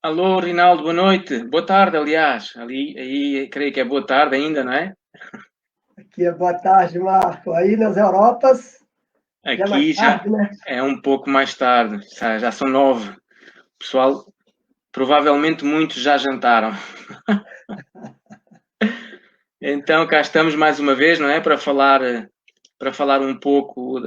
Alô, Rinaldo, boa noite. Boa tarde, aliás. Aí, creio que é boa tarde ainda, não é? Aqui é boa tarde, Marco. Aí nas Europas já é mais Aqui já tarde, né? é um pouco mais tarde, já são 9. Pessoal, provavelmente muitos já jantaram. Então, cá estamos mais uma vez, não é? Para falar um pouco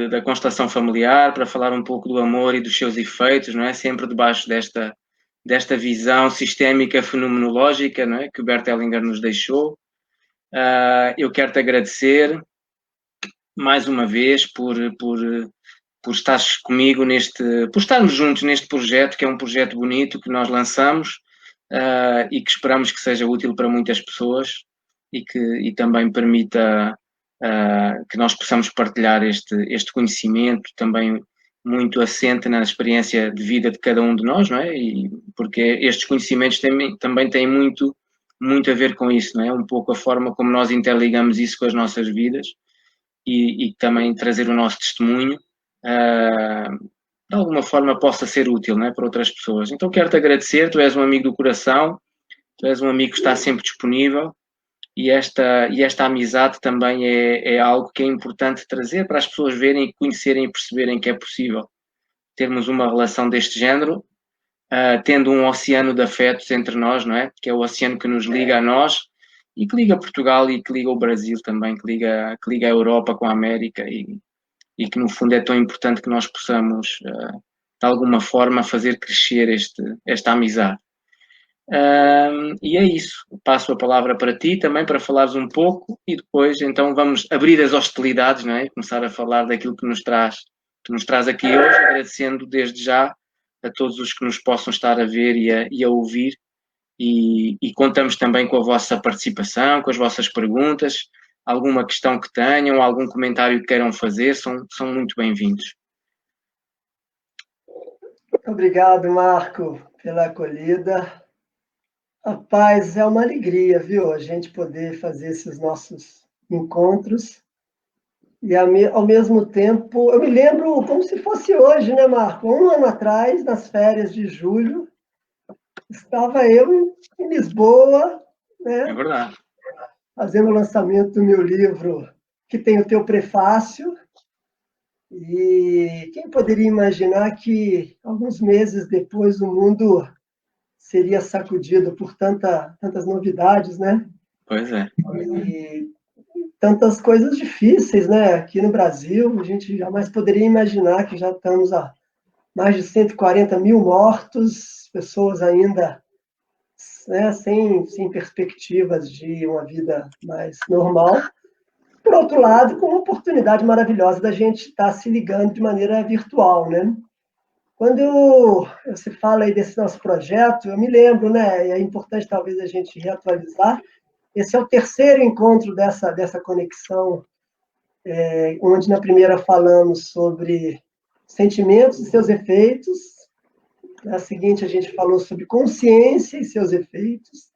da constelação familiar, para falar um pouco do amor e dos seus efeitos, não é? Sempre debaixo desta visão sistémica fenomenológica, não é? Que o Bert Hellinger nos deixou. Eu quero-te agradecer mais uma vez por estares comigo por estarmos juntos neste projeto, que é um projeto bonito que nós lançamos e que esperamos que seja útil para muitas pessoas e também permita que nós possamos partilhar este conhecimento também muito assente na experiência de vida de cada um de nós, não é? Porque estes conhecimentos também têm muito a ver com isso, não é? Um pouco a forma como nós interligamos isso com as nossas vidas e também trazer o nosso testemunho de alguma forma possa ser útil, não é, para outras pessoas. Então quero-te agradecer, tu és um amigo do coração, tu és um amigo que está sempre disponível e esta amizade também é algo que é importante trazer para as pessoas verem, conhecerem e perceberem que é possível termos uma relação deste género, tendo um oceano de afetos entre nós, não é? Que é o oceano que nos liga a nós e que liga Portugal e que liga o Brasil também, que liga a Europa com a América e que no fundo é tão importante que nós possamos, de alguma forma, fazer crescer esta amizade. E é isso. Passo a palavra para ti também para falares um pouco e depois então vamos abrir as hostilidades, não é? Começar a falar daquilo que nos traz aqui hoje, agradecendo desde já a todos os que nos possam estar a ver e a ouvir e contamos também com a vossa participação, com as vossas perguntas, alguma questão que tenham, algum comentário que queiram fazer, são muito bem-vindos. Obrigado, Marco, pela acolhida. Rapaz, é uma alegria, viu? A gente poder fazer esses nossos encontros. E ao mesmo tempo, eu me lembro como se fosse hoje, né, Marco? Um ano atrás, nas férias de julho, estava eu em Lisboa, É né, verdade. fazendo o lançamento do meu livro, que tem o teu prefácio. E quem poderia imaginar que alguns meses depois o mundo seria sacudido por tantas novidades, né? Pois é. E tantas coisas difíceis, né? Aqui no Brasil, a gente jamais poderia imaginar que já estamos a mais de 140 mil mortos, pessoas ainda, né, sem perspectivas de uma vida mais normal. Por outro lado, com uma oportunidade maravilhosa da gente estar se ligando de maneira virtual, né? Quando se fala aí desse nosso projeto, eu me lembro, né? E é importante talvez a gente reatualizar. Esse é o terceiro encontro dessa conexão, onde na primeira falamos sobre sentimentos e seus efeitos. Na seguinte, a gente falou sobre consciência e seus efeitos.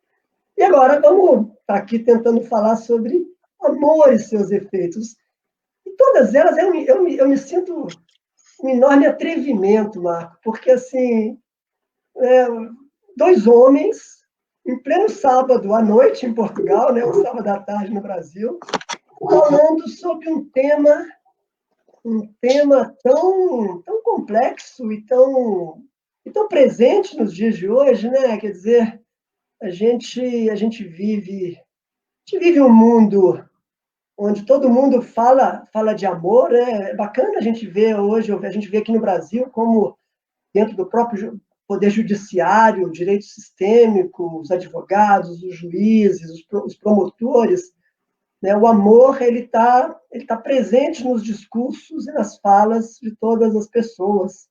E agora vamos estar aqui tentando falar sobre amor e seus efeitos. E todas elas, eu me sinto um enorme atrevimento, Marco, porque, assim, dois homens, em pleno sábado à noite em Portugal, né, um sábado à tarde no Brasil, falando sobre um tema tão complexo e tão presente nos dias de hoje, né? Quer dizer, a gente vive um mundo onde todo mundo fala de amor, né? É bacana a gente ver hoje, a gente vê aqui no Brasil como dentro do próprio poder judiciário, o direito sistêmico, os advogados, os juízes, os promotores, né? O amor ele tá presente nos discursos e nas falas de todas as pessoas.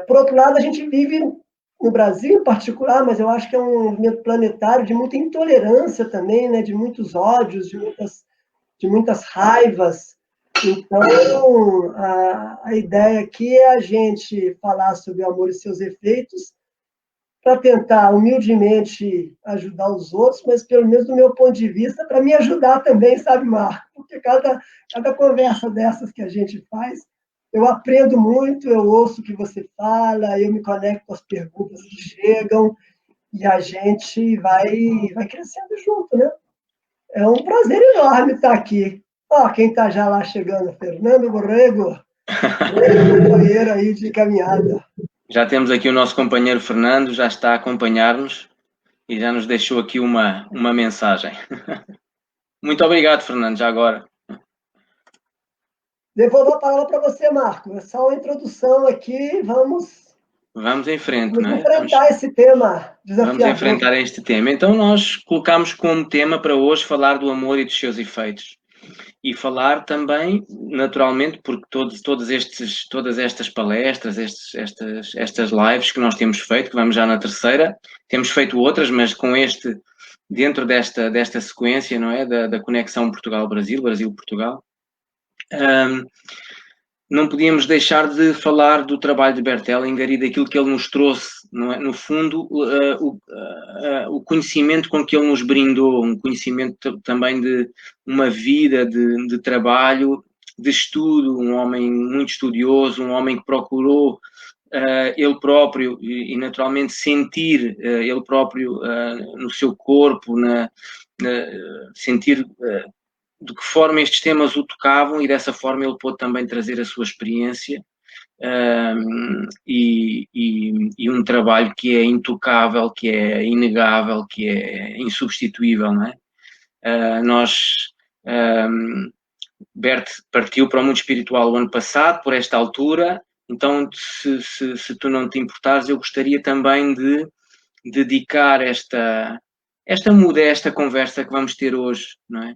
Por outro lado, a gente vive no Brasil em particular, mas eu acho que é um movimento planetário de muita intolerância também, né? De muitos ódios, de muitas raivas. Então, a ideia aqui é a gente falar sobre o amor e seus efeitos para tentar humildemente ajudar os outros, mas pelo menos do meu ponto de vista, para me ajudar também, sabe, Marco? Porque cada conversa dessas que a gente faz, eu aprendo muito, eu ouço o que você fala, eu me conecto com as perguntas que chegam e a gente vai crescendo junto, né? É um prazer enorme estar aqui. Ó, quem está já lá chegando, Fernando Borrego, companheiro aí de caminhada. Já temos aqui o nosso companheiro Fernando, já está a acompanhar-nos e já nos deixou aqui uma mensagem. Muito obrigado, Fernando, já agora. Devolvo a palavra para você, Marco. É só uma introdução aqui, Vamos em frente, vamos não é? enfrentar esse tema Vamos desafiador. enfrentar este tema. Então nós colocamos como tema para hoje falar do amor e dos seus efeitos. E falar também, naturalmente, porque todas estas palestras, estas lives que nós temos feito, que vamos já na terceira, temos feito outras, mas com dentro desta sequência, não é? Da conexão Portugal-Brasil, Brasil-Portugal, não podíamos deixar de falar do trabalho de Bert Hellinger e daquilo que ele nos trouxe, não é? No fundo, o conhecimento com que ele nos brindou, um conhecimento também de uma vida de trabalho, de estudo, um homem muito estudioso, um homem que procurou ele próprio e naturalmente sentir ele próprio no seu corpo, sentir de que forma estes temas o tocavam e dessa forma ele pôde também trazer a sua experiência e um trabalho que é intocável, que é inegável, que é insubstituível, não é? Bert partiu para o mundo espiritual o ano passado, por esta altura, então se tu não te importares, eu gostaria também de dedicar esta modesta conversa que vamos ter hoje, não é?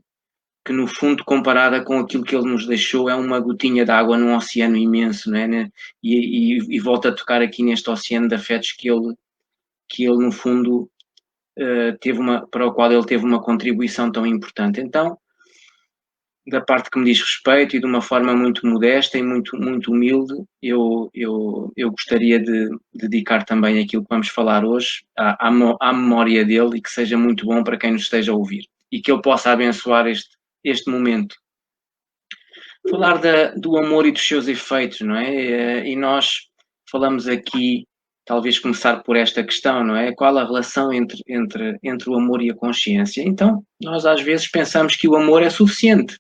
Que no fundo, comparada com aquilo que ele nos deixou, é uma gotinha de água num oceano imenso, não é? E volta a tocar aqui neste oceano de afetos que ele no fundo, para o qual ele teve uma contribuição tão importante. Então, da parte que me diz respeito e de uma forma muito modesta e muito, muito humilde, eu gostaria de dedicar também aquilo que vamos falar hoje à memória dele e que seja muito bom para quem nos esteja a ouvir e que ele possa abençoar este momento. Falar do amor e dos seus efeitos, não é? E nós falamos aqui, talvez começar por esta questão, não é? Qual a relação entre o amor e a consciência? Então, nós às vezes pensamos que o amor é suficiente.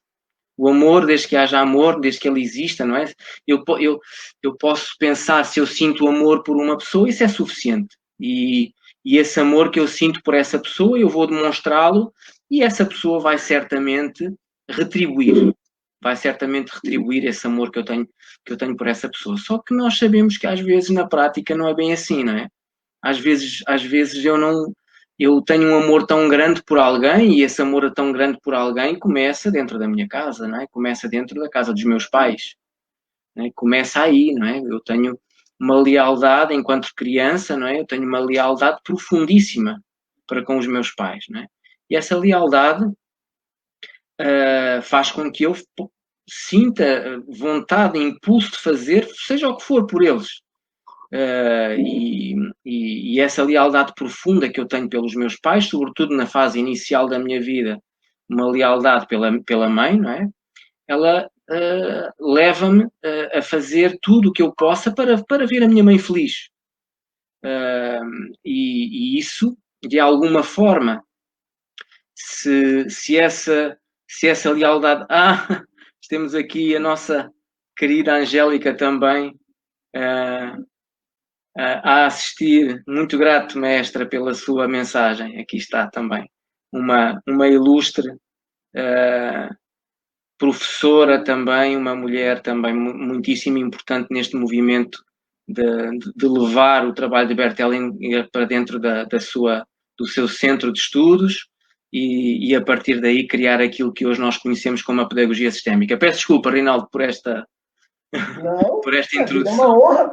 O amor, desde que haja amor, desde que ele exista, não é? Eu posso pensar, se eu sinto amor por uma pessoa, isso é suficiente. E esse amor que eu sinto por essa pessoa, eu vou demonstrá-lo e essa pessoa vai certamente retribuir. Vai certamente retribuir esse amor que eu tenho por essa pessoa. Só que nós sabemos que às vezes na prática não é bem assim, não é? Às vezes eu tenho um amor tão grande por alguém e esse amor tão grande por alguém começa dentro da minha casa, não é? Começa dentro da casa dos meus pais, não é? Começa aí, não é? Eu tenho uma lealdade enquanto criança, não é? Eu tenho uma lealdade profundíssima para com os meus pais, não é? E essa lealdade faz com que eu sinta vontade, impulso de fazer, seja o que for por eles. E essa lealdade profunda que eu tenho pelos meus pais, sobretudo na fase inicial da minha vida, uma lealdade pela mãe, não é? Ela leva-me a fazer tudo o que eu possa para ver a minha mãe feliz. E isso, de alguma forma, se essa lealdade... temos aqui a nossa querida Angélica também a assistir. Muito grato, mestra, pela sua mensagem. Aqui está também uma ilustre professora também, uma mulher também muitíssimo importante neste movimento de levar o trabalho de Bert Hellinger para dentro do seu centro de estudos e a partir daí criar aquilo que hoje nós conhecemos como a pedagogia sistémica. Peço desculpa, Reinaldo, por esta introdução.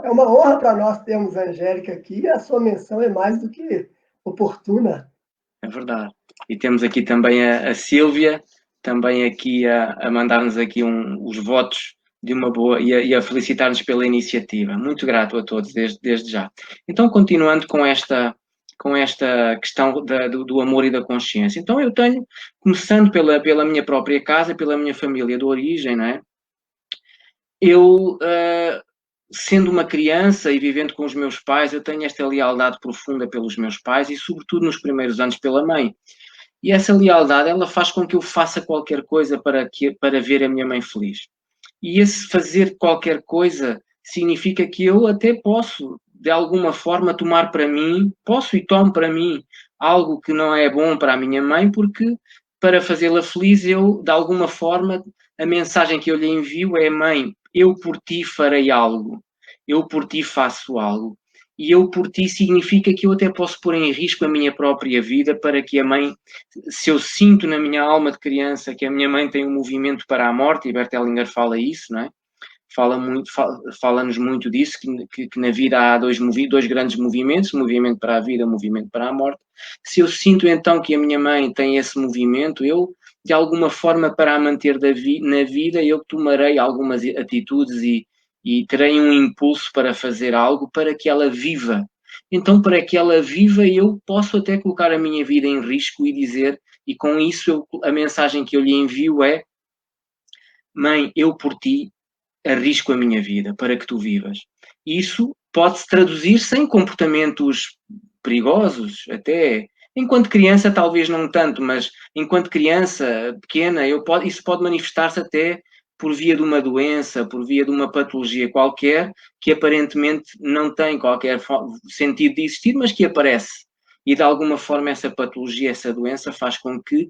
É uma honra para nós termos a Angélica aqui e a sua menção é mais do que oportuna. É verdade. E temos aqui também a Sílvia, também aqui a mandar-nos aqui os votos de uma boa e a felicitar-nos pela iniciativa. Muito grato a todos, desde já. Então, continuando com esta questão do amor e da consciência. Então, eu tenho, começando pela minha própria casa, pela minha família de origem, não é? eu, sendo uma criança e vivendo com os meus pais, eu tenho esta lealdade profunda pelos meus pais e, sobretudo, nos primeiros anos pela mãe. E essa lealdade, ela faz com que eu faça qualquer coisa para ver a minha mãe feliz. E esse fazer qualquer coisa significa que eu até posso, de alguma forma, tomar para mim, posso e tomo para mim algo que não é bom para a minha mãe, porque para fazê-la feliz, eu, de alguma forma, a mensagem que eu lhe envio é: mãe, eu por ti farei algo, eu por ti faço algo. E eu por ti significa que eu até posso pôr em risco a minha própria vida para que a mãe, se eu sinto na minha alma de criança que a minha mãe tem um movimento para a morte, e Bert Hellinger fala isso, não é? Fala-nos muito disso, que na vida há dois grandes movimentos, movimento para a vida, movimento para a morte. Se eu sinto então que a minha mãe tem esse movimento, eu, de alguma forma, para a manter na vida, eu tomarei algumas atitudes e terei um impulso para fazer algo para que ela viva. Então, para que ela viva, eu posso até colocar a minha vida em risco e dizer, e com isso a mensagem que eu lhe envio é: mãe, eu por ti arrisco a minha vida para que tu vivas. Isso pode-se traduzir-se em comportamentos perigosos, até. Enquanto criança, talvez não tanto, mas enquanto criança pequena, isso pode manifestar-se até por via de uma doença, por via de uma patologia qualquer, que aparentemente não tem qualquer sentido de existir, mas que aparece. E de alguma forma essa patologia, essa doença faz com que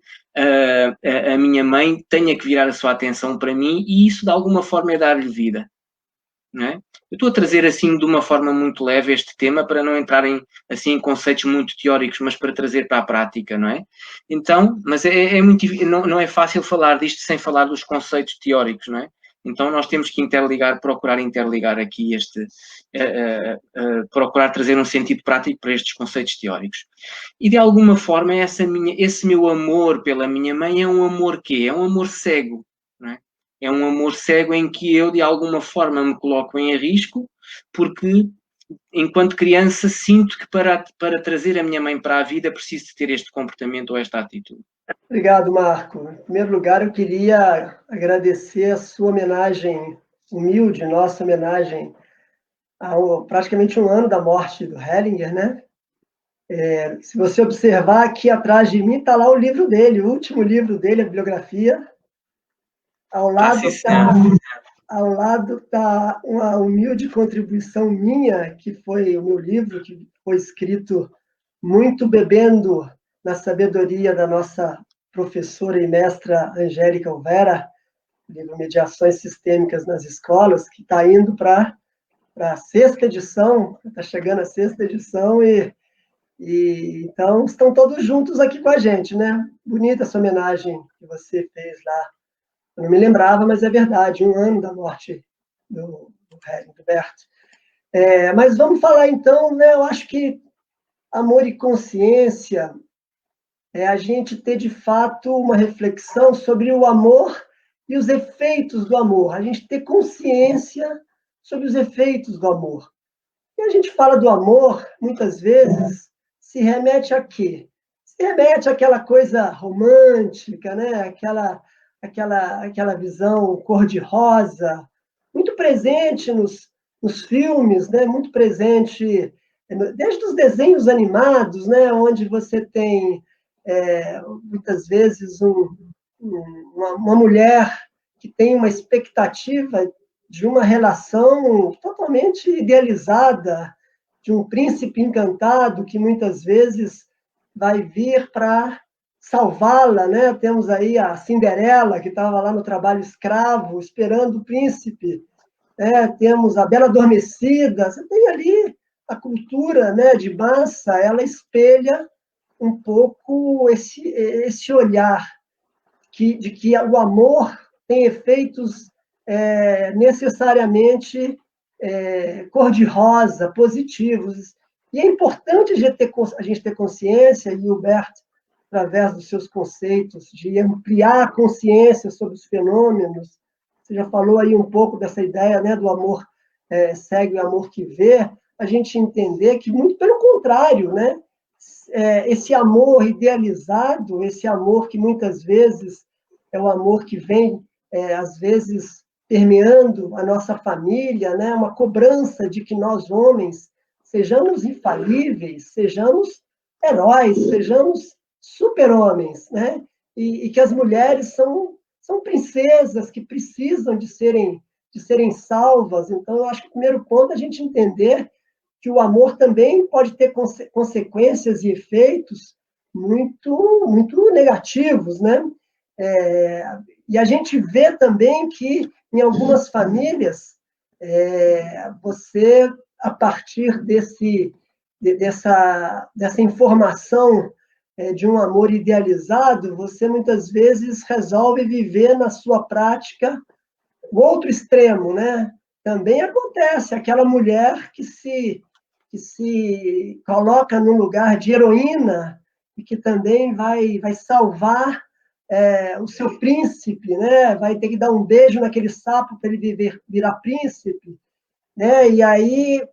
a minha mãe tenha que virar a sua atenção para mim, e isso de alguma forma é dar-lhe vida. Não é? Eu estou a trazer assim de uma forma muito leve este tema para não entrar assim, em conceitos muito teóricos, mas para trazer para a prática, não é? Então, mas não é fácil falar disto sem falar dos conceitos teóricos, não é? Então nós temos que procurar interligar aqui procurar trazer um sentido prático para estes conceitos teóricos. E de alguma forma esse meu amor pela minha mãe é um amor quê? É um amor cego, não é? É um amor cego em que eu, de alguma forma, me coloco em risco, porque, enquanto criança, sinto que para trazer a minha mãe para a vida preciso de ter este comportamento ou esta atitude. Obrigado, Marco. Em primeiro lugar, eu queria agradecer a sua homenagem humilde, nossa homenagem a praticamente um ano da morte do Hellinger, né? Se você observar, aqui atrás de mim está lá o livro dele, o último livro dele, a bibliografia. Ao lado está uma humilde contribuição minha, que foi o meu livro, que foi escrito muito bebendo na sabedoria da nossa professora e mestra Angélica Olvera, livro Mediações Sistêmicas nas Escolas, que está indo para a sexta edição, está chegando a sexta edição, e então estão todos juntos aqui com a gente, né? Bonita essa homenagem que você fez lá. Eu não me lembrava, mas é verdade, um ano da morte do Bert. Mas vamos falar então, né? Eu acho que amor e consciência é a gente ter de fato uma reflexão sobre o amor e os efeitos do amor, a gente ter consciência sobre os efeitos do amor. E a gente fala do amor, muitas vezes, se remete a quê? Se remete àquela coisa romântica, né? aquela visão cor-de-rosa, muito presente nos filmes, né? Muito presente desde os desenhos animados, né? Onde você tem, muitas vezes, uma mulher que tem uma expectativa de uma relação totalmente idealizada, de um príncipe encantado que muitas vezes vai vir para salvá-la, né? Temos aí a Cinderela, que estava lá no trabalho escravo, esperando o príncipe. Temos a Bela Adormecida. Você tem ali a cultura, né, de massa, ela espelha um pouco esse olhar de que o amor tem efeitos necessariamente cor-de-rosa, positivos. E é importante a gente ter consciência, e o Bert, através dos seus conceitos, de ampliar a consciência sobre os fenômenos. Você já falou aí um pouco dessa ideia, né, do amor cego e amor que vê, a gente entender que, muito pelo contrário, né, esse amor idealizado, esse amor que muitas vezes é o amor que vem, às vezes, permeando a nossa família, né? Uma cobrança de que nós, homens, sejamos infalíveis, sejamos heróis, sejamos super-homens, né? E que as mulheres são princesas que precisam de serem salvas. Então, eu acho que o primeiro ponto é a gente entender que o amor também pode ter consequências e efeitos muito negativos, né? E a gente vê também que, em algumas famílias, você, a partir dessa informação de um amor idealizado, você muitas vezes resolve viver na sua prática o outro extremo, né? Também acontece aquela mulher que se coloca no lugar de heroína e que também vai salvar o seu príncipe, né? Vai ter que dar um beijo naquele sapo para ele virar príncipe, né? E aí,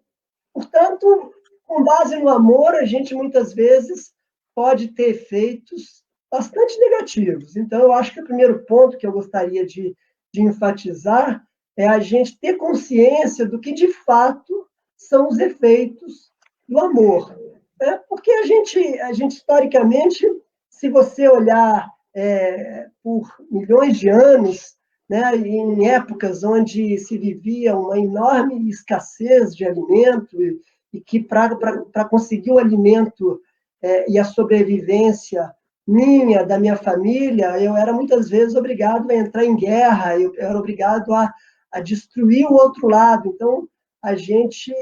portanto, com base no amor, a gente muitas vezes pode ter efeitos bastante negativos. Então, eu acho que o primeiro ponto que eu gostaria de enfatizar é a gente ter consciência do que, de fato, são os efeitos do amor. Né? Porque a gente, historicamente, se você olhar por milhões de anos, né, em épocas onde se vivia uma enorme escassez de alimento, e que para conseguir o alimento e a sobrevivência minha, da minha família, eu era muitas vezes obrigado a entrar em guerra, eu era obrigado a destruir o outro lado. Então, a gente.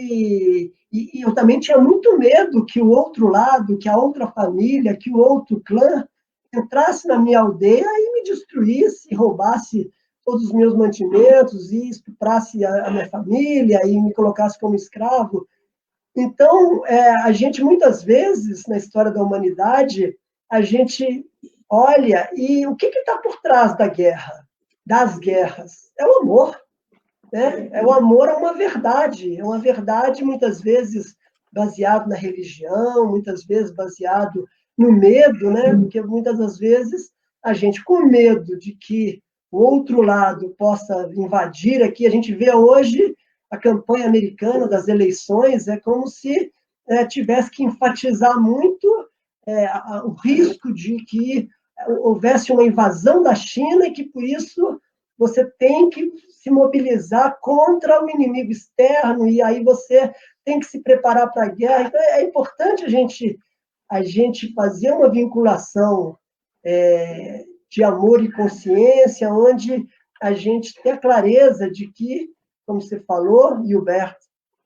E eu também tinha muito medo que o outro lado, que a outra família, que o outro clã entrasse na minha aldeia e me destruísse, roubasse todos os meus mantimentos e estuprasse a minha família e me colocasse como escravo. Então, a gente, muitas vezes, na história da humanidade, a gente olha e o que está por trás da guerra, das guerras? É o amor. Né? É o amor a é uma verdade muitas vezes baseado na religião, muitas vezes baseado no medo, né? Porque muitas das vezes a gente, com medo de que o outro lado possa invadir aqui, a gente vê hoje a campanha americana das eleições, é como se tivesse que enfatizar muito o risco de que houvesse uma invasão da China e que, por isso, você tem que se mobilizar contra o inimigo externo e aí você tem que se preparar para a guerra. Então, é importante a gente fazer uma vinculação de amor e consciência, onde a gente tem a clareza de que, como você falou, e o Bert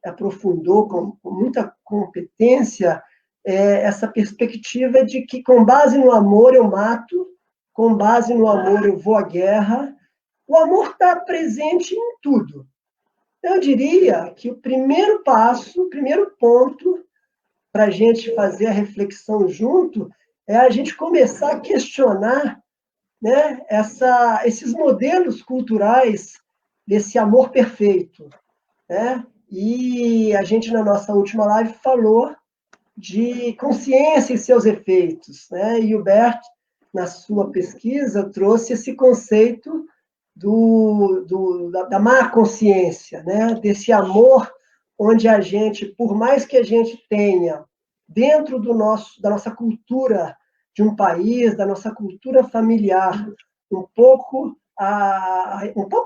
aprofundou com muita competência, essa perspectiva de que, com base no amor, eu mato, com base no amor, eu vou à guerra. O amor está presente em tudo. Eu diria que o primeiro passo, o primeiro ponto para a gente fazer a reflexão junto é a gente começar a questionar, né, esses modelos culturais desse amor perfeito. Né? E a gente, na nossa última live, falou de consciência e seus efeitos. Né? E o Bert, na sua pesquisa, trouxe esse conceito da má consciência, né? Desse amor onde a gente, por mais que a gente tenha dentro da nossa cultura de um país, da nossa cultura familiar, um pouco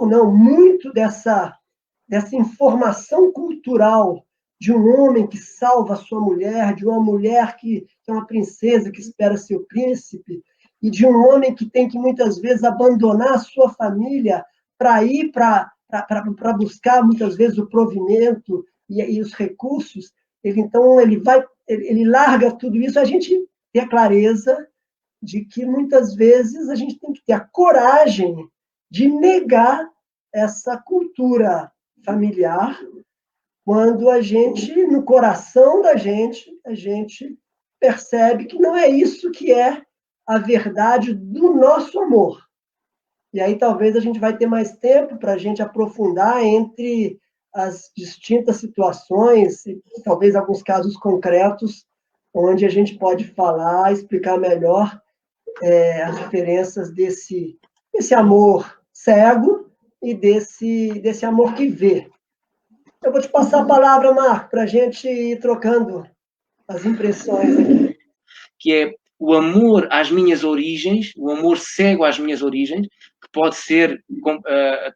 não, muito dessa informação cultural de um homem que salva a sua mulher, de uma mulher que é uma princesa que espera seu príncipe, e de um homem que tem que muitas vezes abandonar a sua família para ir para buscar muitas vezes o provimento e os recursos. Então ele larga tudo isso. A gente tem a clareza de que muitas vezes a gente tem que ter a coragem de negar essa cultura familiar, quando a gente, no coração da gente, a gente percebe que não é isso que é a verdade do nosso amor. E aí talvez a gente vai ter mais tempo para a gente aprofundar entre as distintas situações, e talvez alguns casos concretos, onde a gente pode falar, explicar melhor as diferenças desse amor cego e desse amor que vê. Eu vou te passar a palavra, Marco, para a gente ir trocando as impressões aqui. Que é o amor às minhas origens, o amor cego às minhas origens, que pode ser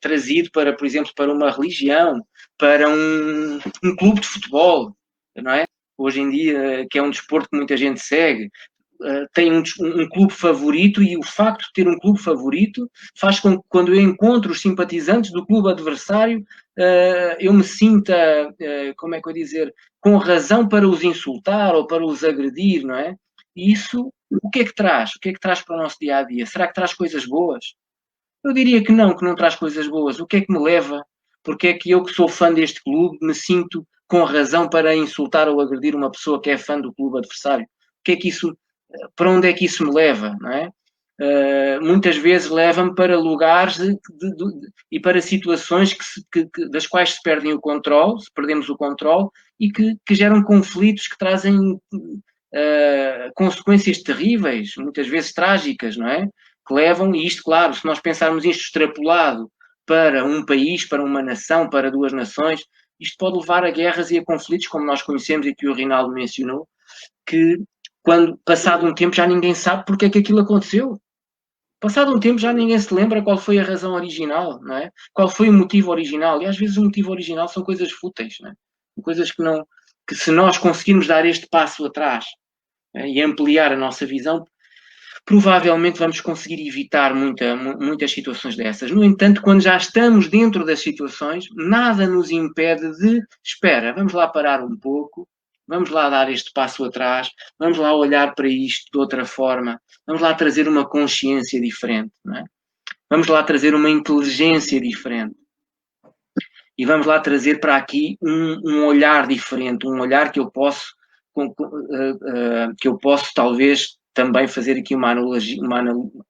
trazido para, por exemplo, para uma religião, para um clube de futebol, não é? Hoje em dia, que é um desporto que muita gente segue, tem um clube favorito, e o facto de ter um clube favorito faz com que, quando eu encontro os simpatizantes do clube adversário, eu me sinta, como é que eu dizer, com razão para os insultar ou para os agredir, não é? E isso, o que é que traz? O que é que traz para o nosso dia-a-dia? Será que traz coisas boas? Eu diria que não traz coisas boas. O que é que me leva? Porque é que eu, que sou fã deste clube, me sinto com razão para insultar ou agredir uma pessoa que é fã do clube adversário? O que é que isso, para onde é que isso me leva, não é? Muitas vezes leva-me para lugares e para situações das quais se perdem o controle, se perdemos o controle, e que geram conflitos que trazem consequências terríveis, muitas vezes trágicas, não é? Que levam, e isto, claro, se nós pensarmos isto extrapolado para um país, para uma nação, para duas nações, isto pode levar a guerras e a conflitos, como nós conhecemos e que o Rinaldo mencionou, que quando, passado um tempo, já ninguém sabe porque é que aquilo aconteceu. Passado um tempo já ninguém se lembra qual foi a razão original, não é? Qual foi o motivo original. E às vezes o motivo original são coisas fúteis, não é? Coisas que se nós conseguirmos dar este passo atrás, e ampliar a nossa visão, provavelmente vamos conseguir evitar muitas situações dessas. No entanto, quando já estamos dentro das situações, nada nos impede de, espera, vamos lá parar um pouco, vamos lá dar este passo atrás, vamos lá olhar para isto de outra forma, vamos lá trazer uma consciência diferente, não é? Vamos lá trazer uma inteligência diferente. E vamos lá trazer para aqui um olhar diferente, um olhar que eu posso talvez também fazer aqui uma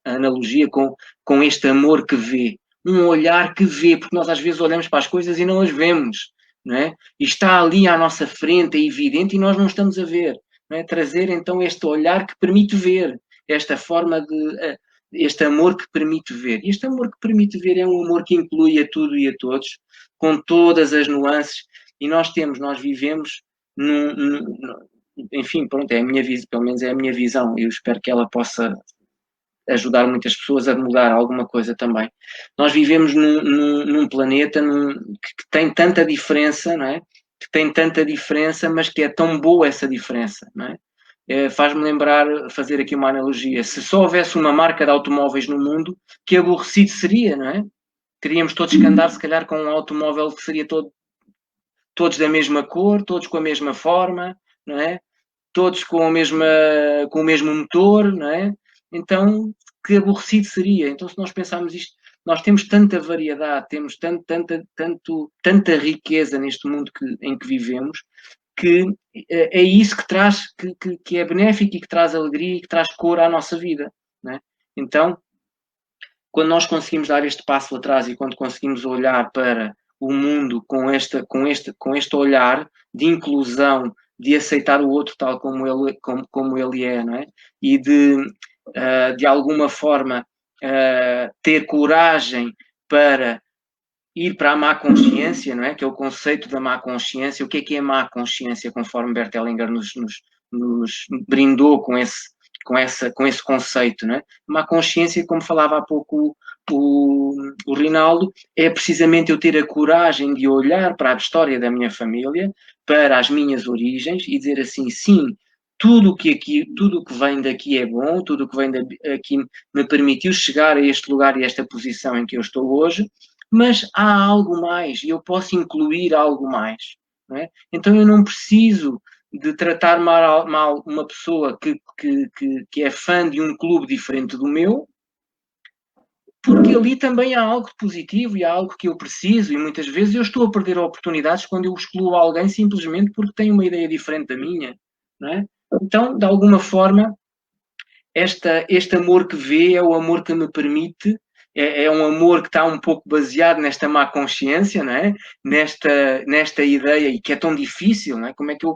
analogia com este amor que vê, um olhar que vê, porque nós às vezes olhamos para as coisas e não as vemos, não é? E está ali à nossa frente, é evidente, e nós não estamos a ver, não é? Trazer então este olhar que permite ver, esta forma de, este amor que permite ver. E este amor que permite ver é um amor que inclui a tudo e a todos, com todas as nuances, e nós vivemos enfim, pronto, é a minha visão, pelo menos é a minha visão, e eu espero que ela possa ajudar muitas pessoas a mudar alguma coisa também. Nós vivemos num planeta que tem tanta diferença, não é? Que tem tanta diferença, mas que é tão boa essa diferença, não é? Faz-me lembrar, fazer aqui uma analogia, se só houvesse uma marca de automóveis no mundo, que aborrecido seria, não é? Teríamos todos que andar, se calhar, com um automóvel que seria todos da mesma cor, todos com a mesma forma, não é? Todos com o mesmo motor, não é? Então, que aborrecido seria. Então, se nós pensarmos isto, nós temos tanta variedade, temos tanta riqueza neste mundo em que vivemos, que é isso que traz, que é benéfico e que traz alegria e que traz cor à nossa vida, não é? Então, quando nós conseguimos dar este passo atrás e quando conseguimos olhar para o mundo com este olhar de inclusão, de aceitar o outro tal como ele é, não é? E de alguma forma, ter coragem para ir para a má consciência, não é? Que é o conceito da má consciência. O que é má consciência, conforme Bert Hellinger nos brindou com esse conceito, não é? Má consciência, como falava há pouco o Rinaldo, é precisamente eu ter a coragem de olhar para a história da minha família, para as minhas origens e dizer assim, sim, tudo o que vem daqui é bom, tudo o que vem daqui me permitiu chegar a este lugar e a esta posição em que eu estou hoje, mas há algo mais e eu posso incluir algo mais, não é? Então eu não preciso de tratar mal uma pessoa que é fã de um clube diferente do meu, porque ali também há algo de positivo e há algo que eu preciso, e muitas vezes eu estou a perder oportunidades quando eu excluo alguém simplesmente porque tem uma ideia diferente da minha, não é? Então, de alguma forma, este amor que vê é o amor que me permite, é um amor que está um pouco baseado nesta má consciência, não é? Nesta ideia, e que é tão difícil, não é? Como é que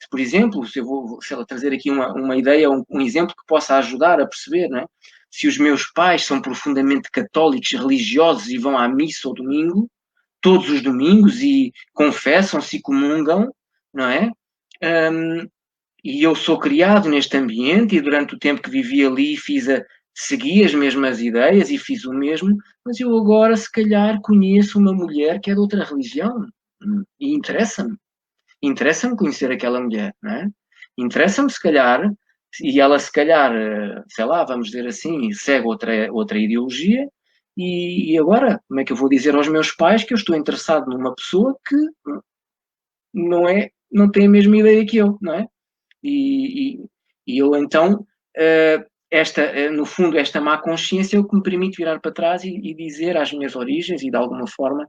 por exemplo, se eu vou trazer aqui uma ideia, um exemplo que possa ajudar a perceber, não é? se os meus pais são profundamente católicos, religiosos e vão à missa ao domingo, todos os domingos, e confessam-se e comungam, não é? E eu sou criado neste ambiente e durante o tempo que vivi ali segui as mesmas ideias e fiz o mesmo, mas eu agora, se calhar, conheço uma mulher que é de outra religião e interessa-me. Interessa-me conhecer aquela mulher, não é? Interessa-me, se calhar, e ela, se calhar, sei lá, vamos dizer assim, segue outra ideologia, e agora, como é que eu vou dizer aos meus pais que eu estou interessado numa pessoa que não tem a mesma ideia que eu, não é? E eu, então, no fundo, esta má consciência é o que me permite virar para trás e dizer às minhas origens e, de alguma forma,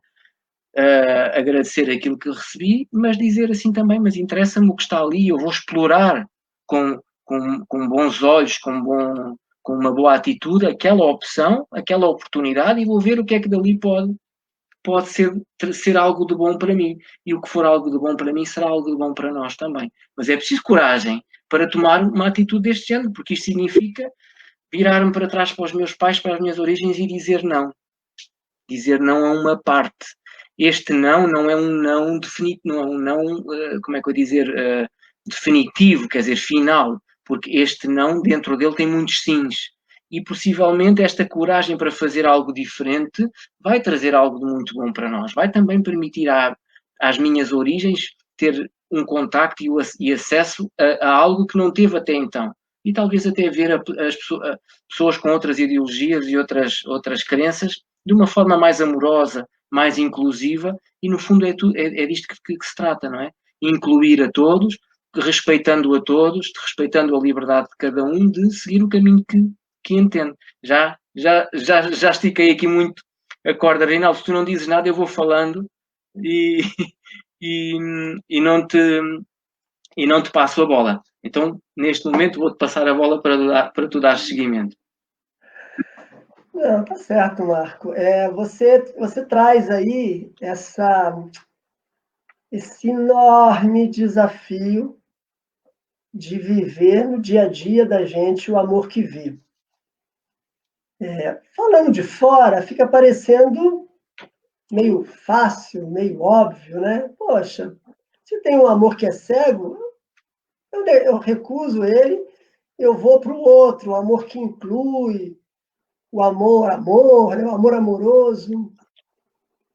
agradecer aquilo que recebi, mas dizer assim também, mas interessa-me o que está ali, eu vou explorar com bons olhos, com uma boa atitude, aquela opção, aquela oportunidade e vou ver o que é que dali pode ser algo de bom para mim. E o que for algo de bom para mim será algo de bom para nós também. Mas é preciso coragem para tomar uma atitude deste género, porque isto significa virar-me para trás para os meus pais, para as minhas origens e dizer não. Dizer não a uma parte. Este não é um não definido, não é um não, como é que eu dizer, definitivo, quer dizer, final, porque este não, dentro dele, tem muitos sims. E possivelmente esta coragem para fazer algo diferente vai trazer algo de muito bom para nós. Vai também permitir às minhas origens ter um contacto e acesso a algo que não teve até então. E talvez até ver as pessoas com outras ideologias e outras crenças de uma forma mais amorosa, mais inclusiva, e no fundo é disto que se trata, não é? Incluir a todos, respeitando a todos, respeitando a liberdade de cada um de seguir o caminho que entende. Já estiquei aqui muito a corda, Reinaldo, se tu não dizes nada eu vou falando e não te passo a bola. Então, neste momento, vou-te passar a bola para tu dar seguimento. Não, tá certo, Marco. Você traz aí esse enorme desafio de viver no dia a dia da gente o amor que vive. Falando de fora, fica parecendo meio fácil, meio óbvio, né? Poxa, se tem um amor que é cego, eu recuso ele, eu vou para o outro, o amor que inclui, o amor, né? O amor amoroso.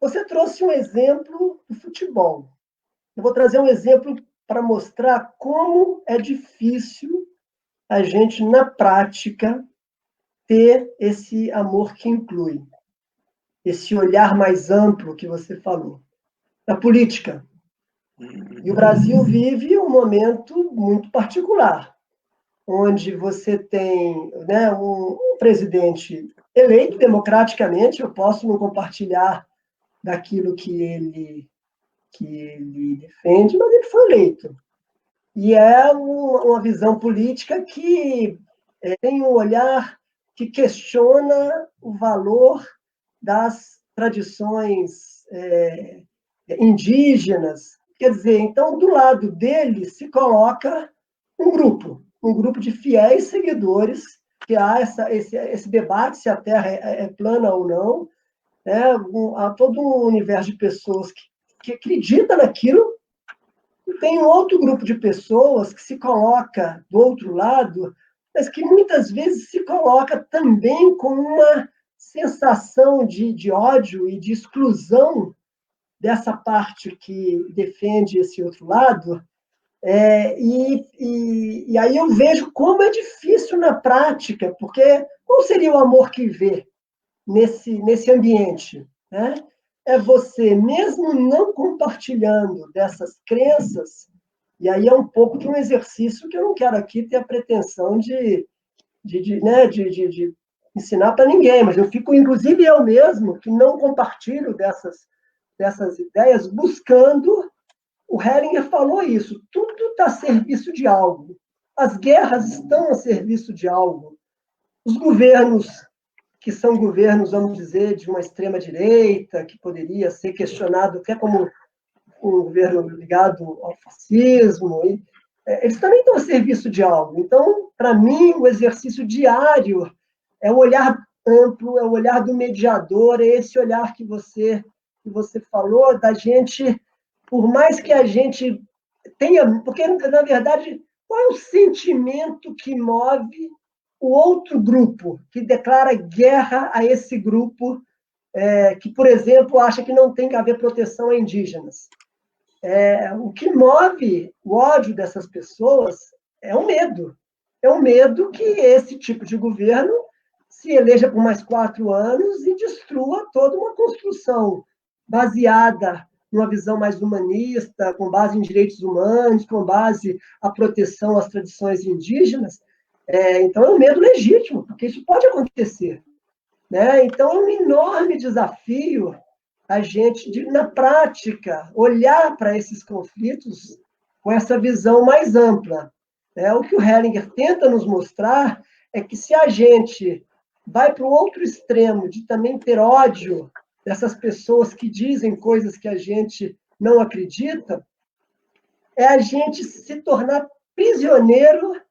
Você trouxe um exemplo do futebol. Eu vou trazer um exemplo para mostrar como é difícil a gente, na prática, ter esse amor que inclui, esse olhar mais amplo que você falou. Na política. E o Brasil vive um momento muito particular, onde você tem, né, um presidente eleito democraticamente, eu posso não compartilhar daquilo que ele defende, mas ele foi eleito. E é uma visão política que tem um olhar que questiona o valor das tradições indígenas. Quer dizer, então, do lado dele se coloca um grupo de fiéis seguidores, que há esse debate se a Terra é plana ou não, né? Há todo um universo de pessoas que acredita naquilo, e tem um outro grupo de pessoas que se coloca do outro lado, mas que muitas vezes se coloca também com uma sensação de ódio e de exclusão dessa parte que defende esse outro lado. E aí eu vejo como é difícil na prática, porque qual seria o amor que vê nesse ambiente? Né? É você, mesmo não compartilhando dessas crenças, e aí é um pouco de um exercício que eu não quero aqui ter a pretensão de ensinar para ninguém, mas eu fico, inclusive eu mesmo, que não compartilho dessas ideias, buscando. O Hellinger falou isso, tudo está a serviço de algo. As guerras estão a serviço de algo. Os governos, que são governos, vamos dizer, de uma extrema-direita, que poderia ser questionado até como um governo ligado ao fascismo, eles também estão a serviço de algo. Então, para mim, o exercício diário É o olhar amplo, é o olhar do mediador, é esse olhar que você falou, da gente, por mais que a gente tenha... Porque, na verdade, qual é o sentimento que move o outro grupo, que declara guerra a esse grupo, que, por exemplo, acha que não tem que haver proteção a indígenas? O que move o ódio dessas pessoas é o medo. É o medo que esse tipo de governo se eleja por mais 4 anos e destrua toda uma construção baseada numa visão mais humanista, com base em direitos humanos, com base à proteção às tradições indígenas. Então, é um medo legítimo, porque isso pode acontecer. Né? Então, é um enorme desafio a gente, na prática, olhar para esses conflitos com essa visão mais ampla. O que o Hellinger tenta nos mostrar é que se a gente vai para o outro extremo de também ter ódio dessas pessoas que dizem coisas que a gente não acredita, é a gente se tornar prisioneiro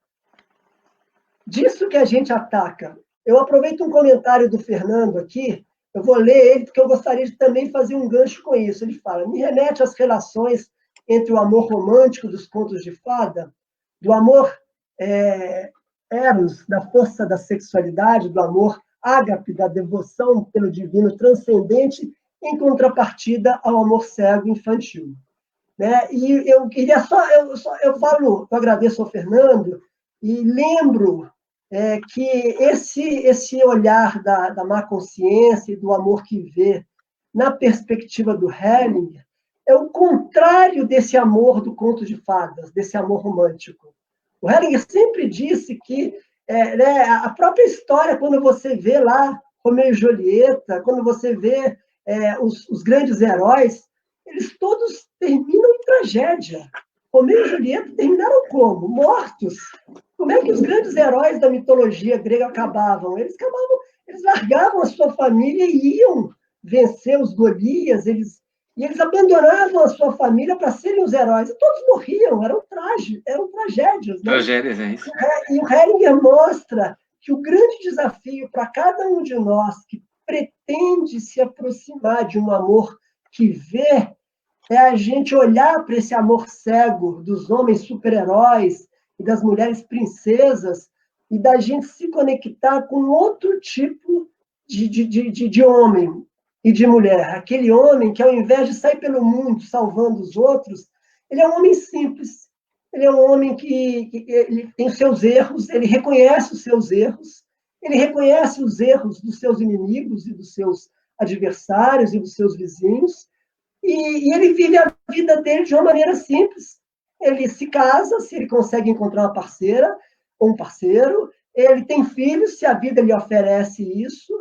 disso que a gente ataca. Eu aproveito um comentário do Fernando aqui, eu vou ler ele, porque eu gostaria de também fazer um gancho com isso. Ele fala, me remete às relações entre o amor romântico dos contos de fada, do amor eros, da força da sexualidade, do amor ágape, da devoção pelo divino transcendente, em contrapartida ao amor cego infantil. Né? E eu queria eu agradeço ao Fernando e lembro que esse olhar da má consciência e do amor que vê na perspectiva do Hellinger é o contrário desse amor do conto de fadas, desse amor romântico. O Hellinger sempre disse que a própria história, quando você vê lá Romeu e Julieta, quando você vê os grandes heróis, eles todos terminam em tragédia. Romeu e Julieta terminaram como? Mortos. Como é que os grandes heróis da mitologia grega acabavam? Eles largavam a sua família e iam vencer os Golias, eles abandonavam a sua família para serem os heróis. E todos morriam, eram tragédias. Né? Tragédias, é isso. E o Hellinger mostra que o grande desafio para cada um de nós que pretende se aproximar de um amor que vê é a gente olhar para esse amor cego dos homens super-heróis e das mulheres princesas e da gente se conectar com outro tipo de homem e de mulher. Aquele homem que, ao invés de sair pelo mundo salvando os outros, ele é um homem simples. Ele é um homem que ele tem os seus erros, ele reconhece os seus erros, ele reconhece os erros dos seus inimigos e dos seus adversários e dos seus vizinhos, e ele vive a vida dele de uma maneira simples. Ele se casa, se ele consegue encontrar uma parceira ou um parceiro, ele tem filhos, se a vida lhe oferece isso,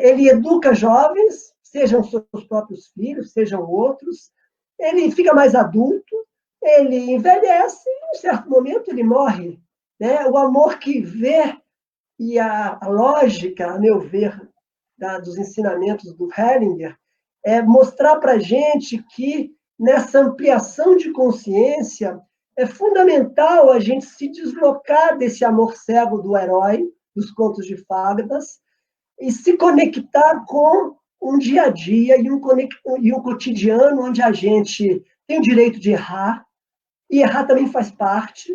ele educa jovens, sejam seus próprios filhos, sejam outros, ele fica mais adulto, ele envelhece e, em um certo momento, ele morre. Né? O amor que vê e a lógica, a meu ver, dos ensinamentos do Hellinger, é mostrar para a gente que, nessa ampliação de consciência, é fundamental a gente se deslocar desse amor cego do herói, dos contos de fadas, e se conectar com um dia a dia e um cotidiano onde a gente tem o direito de errar, e errar também faz parte,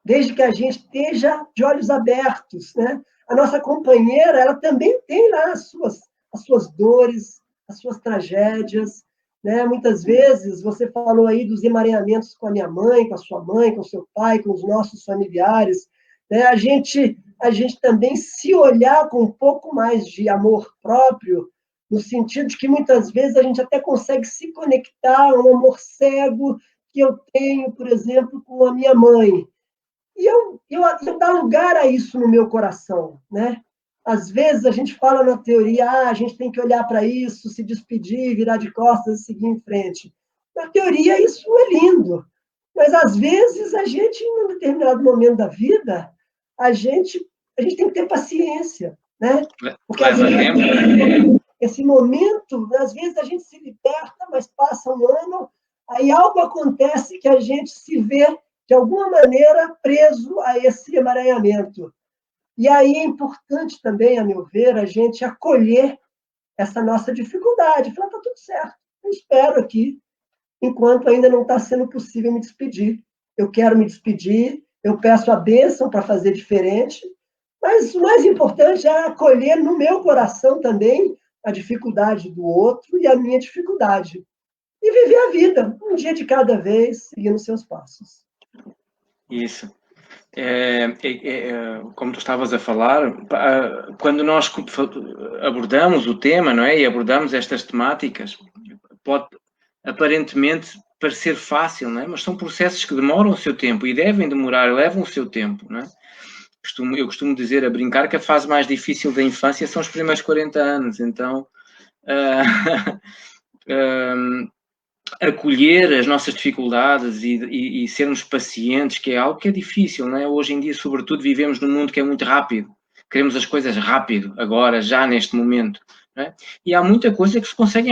desde que a gente esteja de olhos abertos. Né? A nossa companheira, ela também tem lá as suas dores, as suas tragédias. Né? Muitas vezes, você falou aí dos emaranhamentos com a minha mãe, com a sua mãe, com o seu pai, com os nossos familiares. Né? A gente também se olhar com um pouco mais de amor próprio, no sentido de que muitas vezes a gente até consegue se conectar a um amor cego que eu tenho, por exemplo, com a minha mãe. E eu dar lugar a isso no meu coração. Né? Às vezes a gente fala na teoria, a gente tem que olhar para isso, se despedir, virar de costas e seguir em frente. Na teoria, isso é lindo. Mas, às vezes, a gente, em um determinado momento da vida, a gente tem que ter paciência. Né? Porque esse momento, às vezes, a gente se liberta, mas passa um ano, aí algo acontece que a gente se vê, de alguma maneira, preso a esse emaranhamento. E aí é importante também, a meu ver, a gente acolher essa nossa dificuldade. Falar, está tudo certo, eu espero aqui, enquanto ainda não está sendo possível me despedir. Eu quero me despedir, eu peço a bênção para fazer diferente, mas o mais importante é acolher no meu coração também a dificuldade do outro e a minha dificuldade. E viver a vida, um dia de cada vez, seguindo seus passos. Isso. Como tu estavas a falar, quando nós abordamos o tema, não é? E abordamos estas temáticas, pode aparentemente parecer fácil, não é? Mas são processos que demoram o seu tempo e devem demorar, levam o seu tempo, não é? Eu costumo dizer, a brincar, que a fase mais difícil da infância são os primeiros 40 anos, então acolher as nossas dificuldades e sermos pacientes, que é algo que é difícil, não é? Hoje em dia, sobretudo, vivemos num mundo que é muito rápido, queremos as coisas rápido, agora, já neste momento, não é? E há muita coisa que se consegue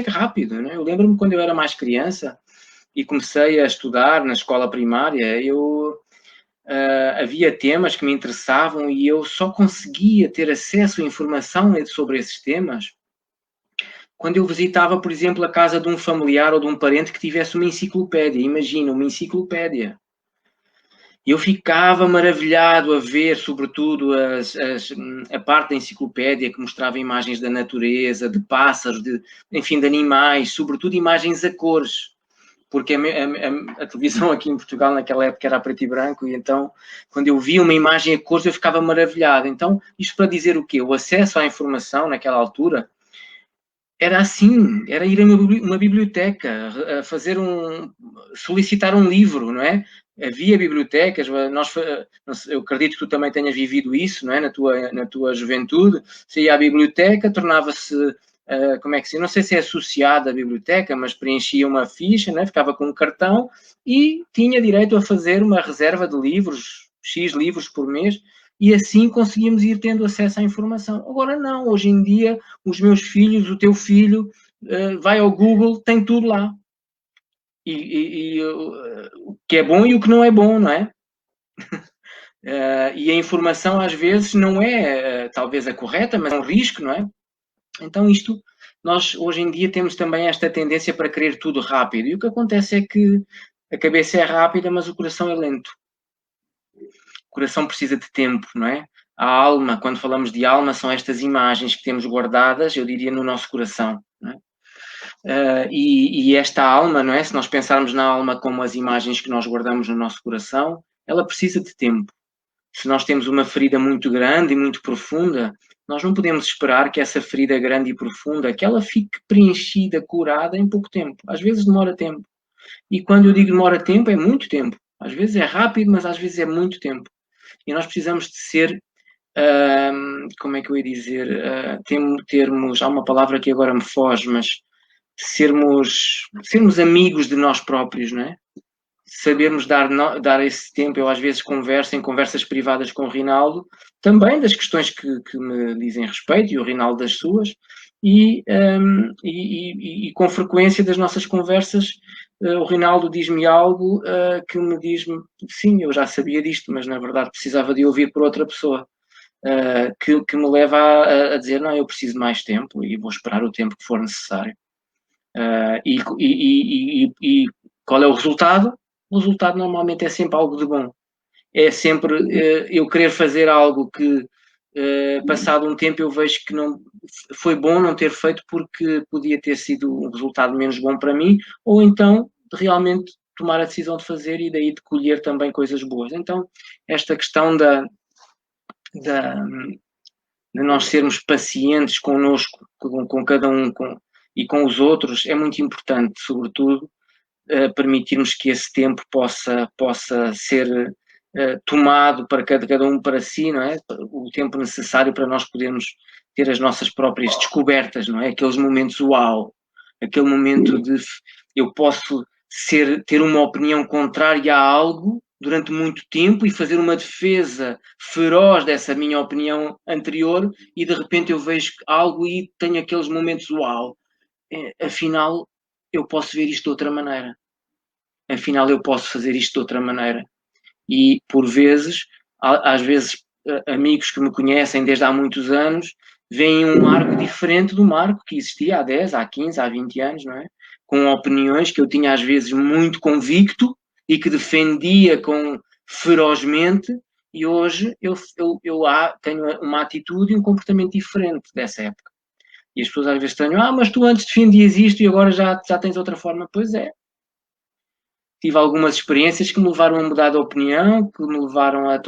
rápido, não é? Eu lembro-me quando eu era mais criança e comecei a estudar na escola primária, havia temas que me interessavam e eu só conseguia ter acesso à informação sobre esses temas quando eu visitava, por exemplo, a casa de um familiar ou de um parente que tivesse uma enciclopédia. Imagina, uma enciclopédia. Eu ficava maravilhado a ver, sobretudo, a parte da enciclopédia que mostrava imagens da natureza, de pássaros, enfim, de animais, sobretudo imagens a cores. Porque a televisão aqui em Portugal naquela época era a preto e branco, e então, quando eu via uma imagem a cores, eu ficava maravilhado. Então, isto para dizer o quê? O acesso à informação naquela altura era assim, era ir a uma biblioteca, solicitar um livro, não é? Havia bibliotecas, eu acredito que tu também tenhas vivido isso, não é? Na tua juventude, você ia à biblioteca, tornava-se, como é que se, não sei se é associada à biblioteca, mas preenchia uma ficha, não é? Ficava com um cartão e tinha direito a fazer uma reserva de livros, X livros por mês, e assim conseguimos ir tendo acesso à informação. Agora não, hoje em dia os meus filhos, o teu filho, vai ao Google, tem tudo lá. O que é bom e o que não é bom, não é? E a informação às vezes não é talvez a correta, mas é um risco, não é? Então nós hoje em dia temos também esta tendência para querer tudo rápido. E o que acontece é que a cabeça é rápida, mas o coração é lento. O coração precisa de tempo, não é? A alma, quando falamos de alma, são estas imagens que temos guardadas, eu diria, no nosso coração, não é? E esta alma, não é? Se nós pensarmos na alma como as imagens que nós guardamos no nosso coração, ela precisa de tempo. Se nós temos uma ferida muito grande e muito profunda, nós não podemos esperar que essa ferida grande e profunda, que ela fique preenchida, curada em pouco tempo. Às vezes demora tempo. E quando eu digo demora tempo, é muito tempo. Às vezes é rápido, mas às vezes é muito tempo. E nós precisamos de ser, como é que eu ia dizer, há uma palavra que agora me foge, mas sermos amigos de nós próprios, não é? Sabermos dar esse tempo. Eu às vezes converso em conversas privadas com o Rinaldo, também das questões que me dizem respeito, e o Rinaldo das suas, e com frequência das nossas conversas, o Rinaldo diz-me algo que me diz, sim, eu já sabia disto, mas na verdade precisava de ouvir por outra pessoa, que me leva a dizer, não, eu preciso de mais tempo e vou esperar o tempo que for necessário. E qual é o resultado? O resultado normalmente é sempre algo de bom. É sempre eu querer fazer algo que, passado um tempo, eu vejo que não foi bom não ter feito porque podia ter sido um resultado menos bom para mim, ou então realmente tomar a decisão de fazer e daí de colher também coisas boas. Então, esta questão de nós sermos pacientes connosco, com cada um e com os outros, é muito importante, sobretudo, permitirmos que esse tempo possa ser tomado para cada um para si, não é? O tempo necessário para nós podermos ter as nossas próprias descobertas, não é? Aqueles momentos uau, aquele momento de eu posso ter uma opinião contrária a algo durante muito tempo e fazer uma defesa feroz dessa minha opinião anterior e de repente eu vejo algo e tenho aqueles momentos uau, afinal eu posso ver isto de outra maneira. Afinal, eu posso fazer isto de outra maneira. E, por vezes, às vezes amigos que me conhecem desde há muitos anos, veem um Marco diferente do Marco que existia há 10, há 15, há 20 anos, não é? Com opiniões que eu tinha às vezes muito convicto e que defendia ferozmente, e hoje eu tenho uma atitude e um comportamento diferente dessa época. E as pessoas às vezes têm, mas tu antes defendias isto e agora já tens outra forma. Pois é. Tive algumas experiências que me levaram a mudar de opinião, que me levaram a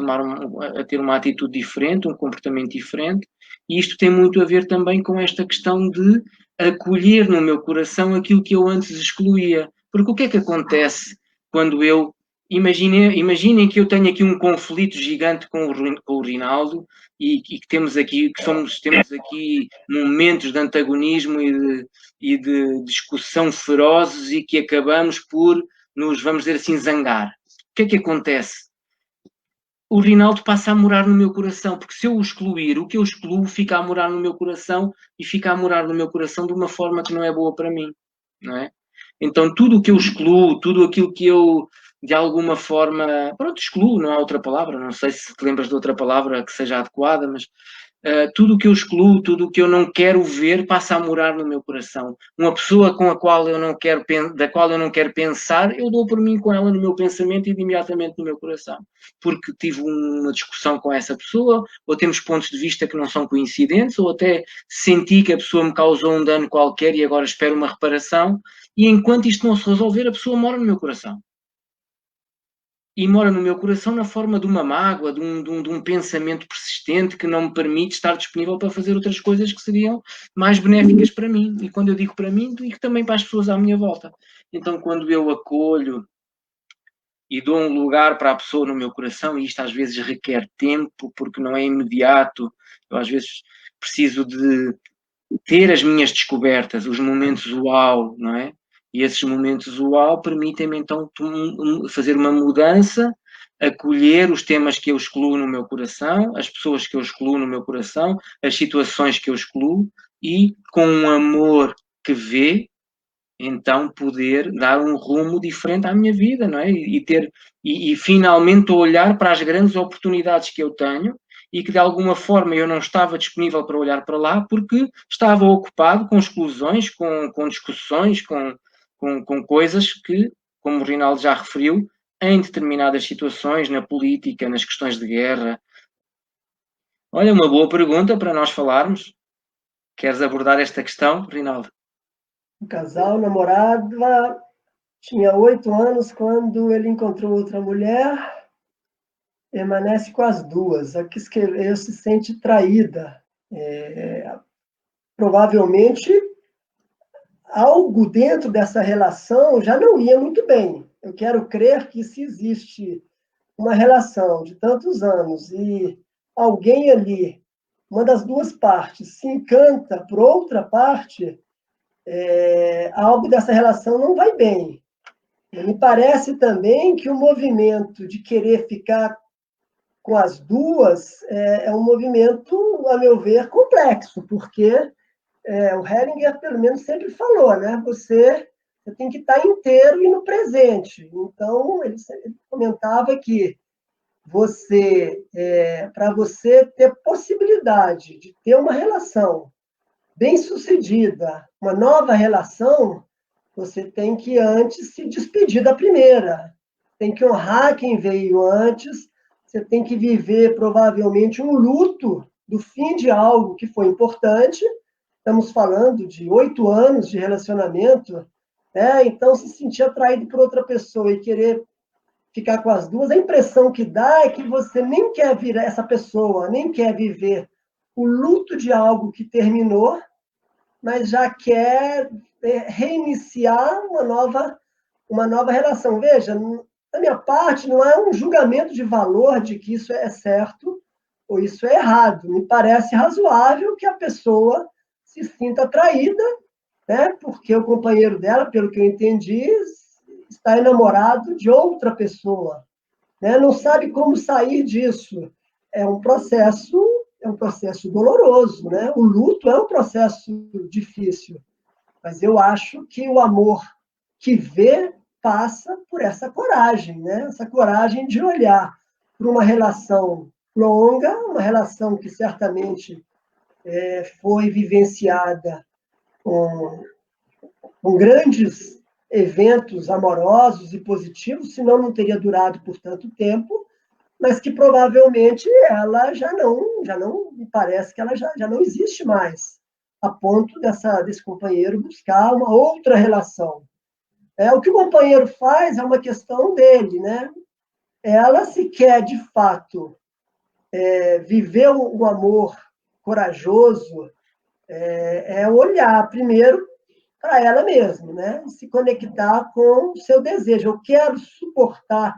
ter uma atitude diferente, um comportamento diferente, e isto tem muito a ver também com esta questão de acolher no meu coração aquilo que eu antes excluía. Porque o que é que acontece quando eu... Imaginem que eu tenho aqui um conflito gigante com o Rinaldo e que temos aqui momentos de antagonismo e de discussão ferozes e que acabamos por nos, vamos dizer assim, zangar. O que é que acontece? O Rinaldo passa a morar no meu coração, porque se eu o excluir, o que eu excluo fica a morar no meu coração e fica a morar no meu coração de uma forma que não é boa para mim, não é? Então tudo o que eu excluo, tudo aquilo que eu de alguma forma, pronto, excluo, não há outra palavra, não sei se te lembras de outra palavra que seja adequada, mas tudo o que eu excluo, tudo o que eu não quero ver passa a morar no meu coração. Uma pessoa da qual eu não quero pensar, eu dou por mim com ela no meu pensamento e imediatamente no meu coração. Porque tive uma discussão com essa pessoa, ou temos pontos de vista que não são coincidentes, ou até senti que a pessoa me causou um dano qualquer e agora espero uma reparação, e enquanto isto não se resolver, a pessoa mora no meu coração. E mora no meu coração na forma de uma mágoa, de um pensamento persistente que não me permite estar disponível para fazer outras coisas que seriam mais benéficas para mim. E quando eu digo para mim, digo também para as pessoas à minha volta. Então, quando eu acolho e dou um lugar para a pessoa no meu coração, e isto às vezes requer tempo, porque não é imediato, eu às vezes preciso de ter as minhas descobertas, os momentos uau, não é? E esses momentos uau permitem-me então fazer uma mudança, acolher os temas que eu excluo no meu coração, as pessoas que eu excluo no meu coração, as situações que eu excluo e com um amor que vê, então poder dar um rumo diferente à minha vida, não é? E finalmente olhar para as grandes oportunidades que eu tenho e que de alguma forma eu não estava disponível para olhar para lá porque estava ocupado com exclusões, com discussões, com coisas que, como o Rinaldo já referiu, em determinadas situações, na política, nas questões de guerra. Olha, uma boa pergunta para nós falarmos. Queres abordar esta questão, Rinaldo? O casal namorava, tinha 8 anos quando ele encontrou outra mulher, permanece com as duas. A que escreveu se sente traída. Provavelmente algo dentro dessa relação já não ia muito bem. Eu quero crer que se existe uma relação de tantos anos e alguém ali, uma das duas partes, se encanta por outra parte, algo dessa relação não vai bem. Me parece também que o movimento de querer ficar com as duas é um movimento, a meu ver, complexo, porque o Hellinger, pelo menos, sempre falou, né? Você tem que estar inteiro e no presente. Então, ele comentava que para você ter possibilidade de ter uma relação bem-sucedida, uma nova relação, você tem que antes se despedir da primeira. Tem que honrar quem veio antes, você tem que viver provavelmente um luto do fim de algo que foi importante. Estamos falando de 8 anos de relacionamento, né? Então se sentir atraído por outra pessoa e querer ficar com as duas, a impressão que dá é que você nem quer virar essa pessoa, nem quer viver o luto de algo que terminou, mas já quer reiniciar uma nova relação. Veja, da minha parte, não é um julgamento de valor de que isso é certo ou isso é errado. Me parece razoável que a pessoa se sinta atraída, né? Porque o companheiro dela, pelo que eu entendi, está enamorado de outra pessoa, né? Não sabe como sair disso. É um processo doloroso, né? O luto é um processo difícil, mas eu acho que o amor que vê passa por essa coragem, né? Essa coragem de olhar para uma relação longa, uma relação que certamente foi vivenciada com grandes eventos amorosos e positivos, senão não teria durado por tanto tempo, mas que provavelmente ela já não me parece que ela já não existe mais, a ponto desse companheiro buscar uma outra relação. O que o companheiro faz é uma questão dele, né? Ela, se quer, de fato, viver um amor corajoso, olhar primeiro para ela mesma, né? Se conectar com o seu desejo. Eu quero suportar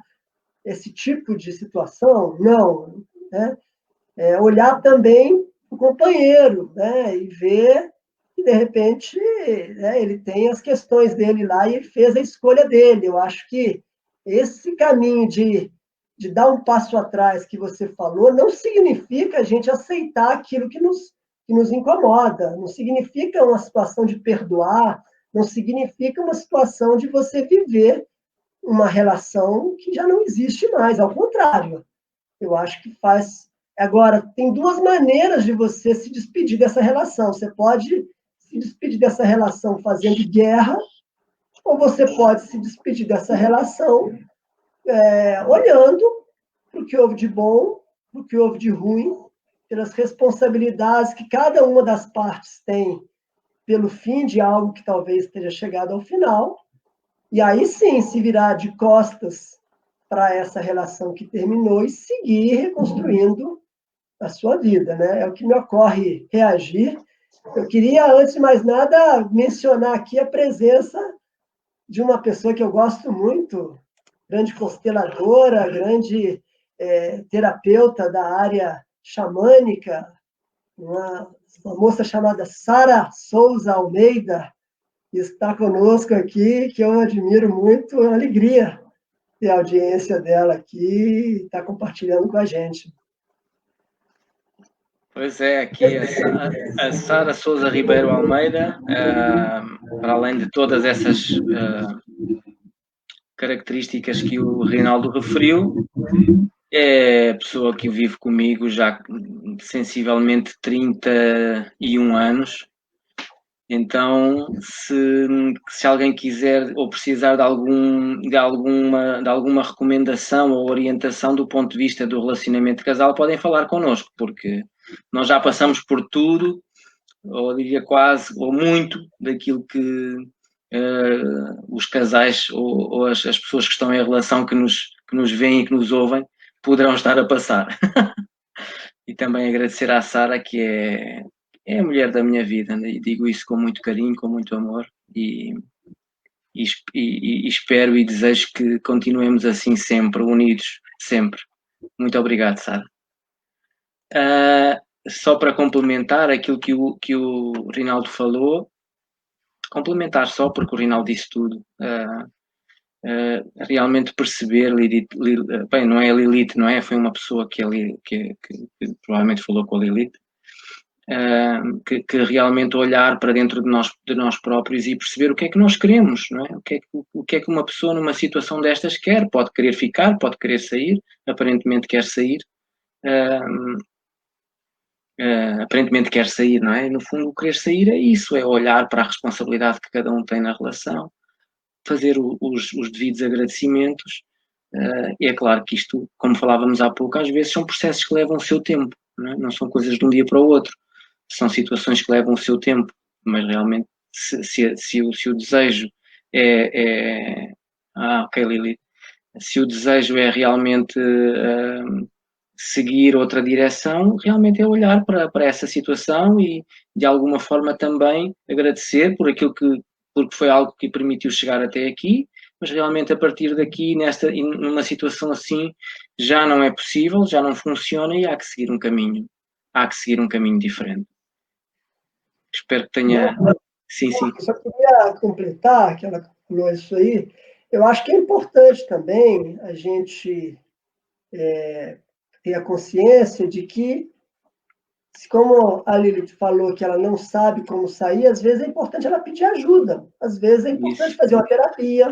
esse tipo de situação? Não. Né? Olhar também o companheiro, né? E ver que, de repente, né, ele tem as questões dele lá e ele fez a escolha dele. Eu acho que esse caminho de dar um passo atrás que você falou não significa a gente aceitar aquilo que nos incomoda, não significa uma situação de perdoar, não significa uma situação de você viver uma relação que já não existe mais, ao contrário. Eu acho que faz. Agora, tem duas maneiras de você se despedir dessa relação. Você pode se despedir dessa relação fazendo guerra, ou você pode se despedir dessa relação olhando para o que houve de bom, para o que houve de ruim, pelas responsabilidades que cada uma das partes tem pelo fim de algo que talvez esteja chegado ao final, e aí sim se virar de costas para essa relação que terminou e seguir reconstruindo a sua vida, né? É o que me ocorre reagir. Eu queria, antes de mais nada, mencionar aqui a presença de uma pessoa que eu gosto muito, grande consteladora, grande terapeuta da área xamânica, uma moça chamada Sara Souza Almeida, que está conosco aqui, que eu admiro muito, é uma alegria ter a audiência dela aqui e estar compartilhando com a gente. Pois é, aqui a Sara Souza Ribeiro Almeida, para além de todas essas características que o Reinaldo referiu, é a pessoa que vive comigo já sensivelmente 31 anos. Então, se alguém quiser ou precisar de alguma recomendação ou orientação do ponto de vista do relacionamento de casal, podem falar connosco, porque nós já passamos por tudo, ou diria quase, ou muito, daquilo que os casais ou as pessoas que estão em relação que nos veem e que nos ouvem poderão estar a passar. E também agradecer à Sara, que é a mulher da minha vida, né? E digo isso com muito carinho, com muito amor, e espero e desejo que continuemos assim sempre, unidos, sempre. Muito obrigado, Sara. Só para complementar aquilo que o Rinaldo falou, complementar só porque o Rinaldo disse tudo, realmente perceber, bem, não é a Lilith, não é? Foi uma pessoa que provavelmente falou com a Lilith, que realmente olhar para dentro de nós próprios e perceber o que é que nós queremos, não é? O que é que uma pessoa numa situação destas quer, pode querer ficar, pode querer sair, aparentemente quer sair, aparentemente quer sair, não é? No fundo, o querer sair é isso, é olhar para a responsabilidade que cada um tem na relação, fazer os devidos agradecimentos, e é claro que isto, como falávamos há pouco, às vezes são processos que levam o seu tempo, não é? Não são coisas de um dia para o outro, são situações que levam o seu tempo, mas realmente se o desejo ok, Lili, se o desejo é realmente seguir outra direção, realmente é olhar para essa situação e de alguma forma também agradecer porque foi algo que permitiu chegar até aqui, mas realmente a partir daqui, numa situação assim, já não é possível, já não funciona e há que seguir um caminho diferente. Espero que tenha. Sim, sim. Eu só queria completar, que ela falou isso aí. Eu acho que é importante também a gente ter a consciência de que, como a Lilith falou que ela não sabe como sair, às vezes é importante ela pedir ajuda. Às vezes é importante fazer uma terapia.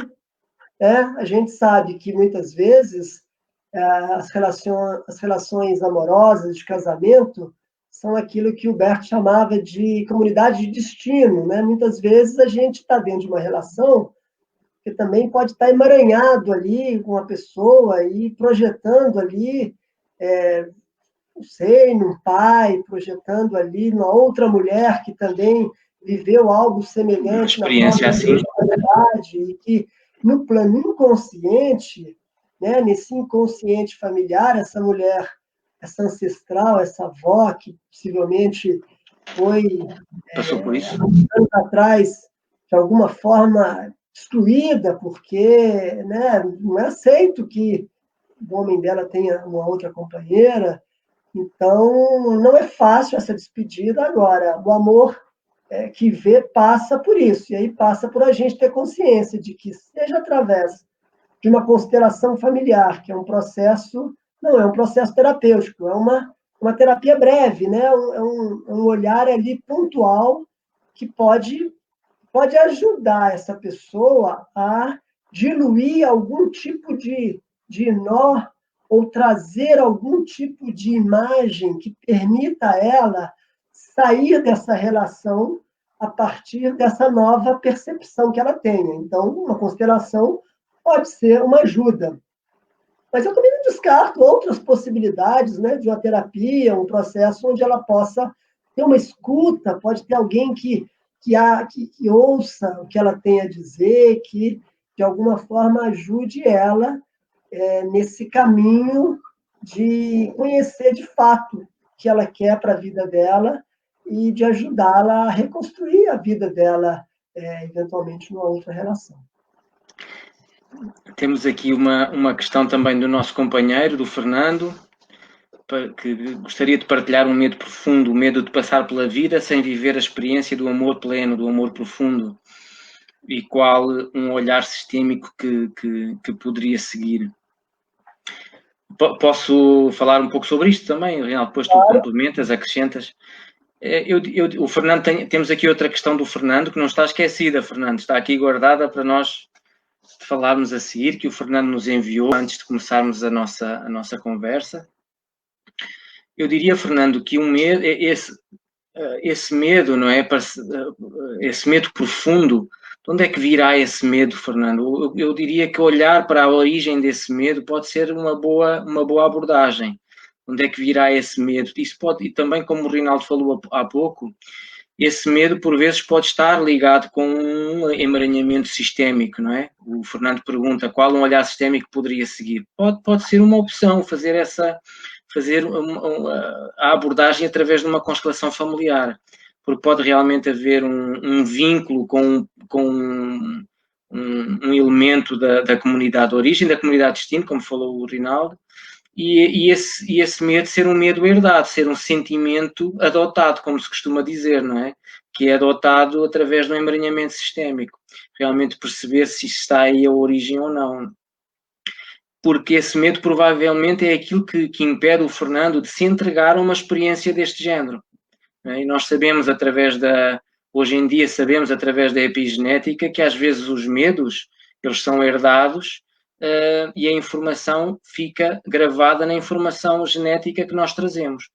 A gente sabe que muitas vezes as relações amorosas, de casamento, são aquilo que o Bert chamava de comunidade de destino, né? Muitas vezes a gente está dentro de uma relação que também pode estar emaranhado ali com uma pessoa e projetando ali, não sei, num pai, projetando ali numa outra mulher que também viveu algo semelhante na experiência assim. sexualidade e que no plano inconsciente, né, nesse inconsciente familiar, essa mulher, essa ancestral, essa avó que possivelmente foi Passou por isso? anos atrás, de alguma forma, excluída, porque, né, não é aceito que o homem dela tenha uma outra companheira. Então, não é fácil essa despedida agora. O amor que vê passa por isso, e aí passa por a gente ter consciência de que, seja através de uma constelação familiar, que é um processo, não é um processo terapêutico, é uma terapia breve, né? Um olhar ali pontual que pode ajudar essa pessoa a diluir algum tipo de nó ou trazer algum tipo de imagem que permita a ela sair dessa relação a partir dessa nova percepção que ela tenha. Então, uma constelação pode ser uma ajuda. Mas eu também não descarto outras possibilidades, né, de uma terapia, um processo onde ela possa ter uma escuta, pode ter alguém que ouça o que ela tem a dizer, que de alguma forma ajude ela nesse caminho de conhecer de fato o que ela quer para a vida dela e de ajudá-la a reconstruir a vida dela, eventualmente, numa outra relação. Temos aqui uma questão também do nosso companheiro, do Fernando, que gostaria de partilhar um medo profundo, o medo de passar pela vida sem viver a experiência do amor pleno, do amor profundo, e qual um olhar sistémico que poderia seguir. Posso falar um pouco sobre isto também, Reinaldo? Depois tu complementas, acrescentas. O Fernando temos aqui outra questão do Fernando que não está esquecida, Fernando, está aqui guardada para nós falarmos a seguir, que o Fernando nos enviou antes de começarmos a nossa conversa. Eu diria, Fernando, que medo, esse medo, não é? Esse medo profundo, de onde é que virá esse medo, Fernando? Eu diria que olhar para a origem desse medo pode ser uma boa abordagem. Onde é que virá esse medo? Isso pode, e também como o Reinaldo falou há pouco, esse medo por vezes pode estar ligado com um emaranhamento sistémico, não é? O Fernando pergunta qual um olhar sistémico poderia seguir. Pode ser uma opção fazer a abordagem através de uma constelação familiar, porque pode realmente haver um vínculo com um elemento da comunidade de origem, da comunidade de destino, como falou o Rinaldo, e esse medo ser um medo herdado, ser um sentimento adotado, como se costuma dizer, não é? Que é adotado através do emaranhamento sistémico. Realmente perceber se está aí a origem ou não. Porque esse medo provavelmente é aquilo que impede o Fernando de se entregar a uma experiência deste género. E nós sabemos hoje em dia sabemos através da epigenética que às vezes os medos, eles são herdados e a informação fica gravada na informação genética que nós trazemos.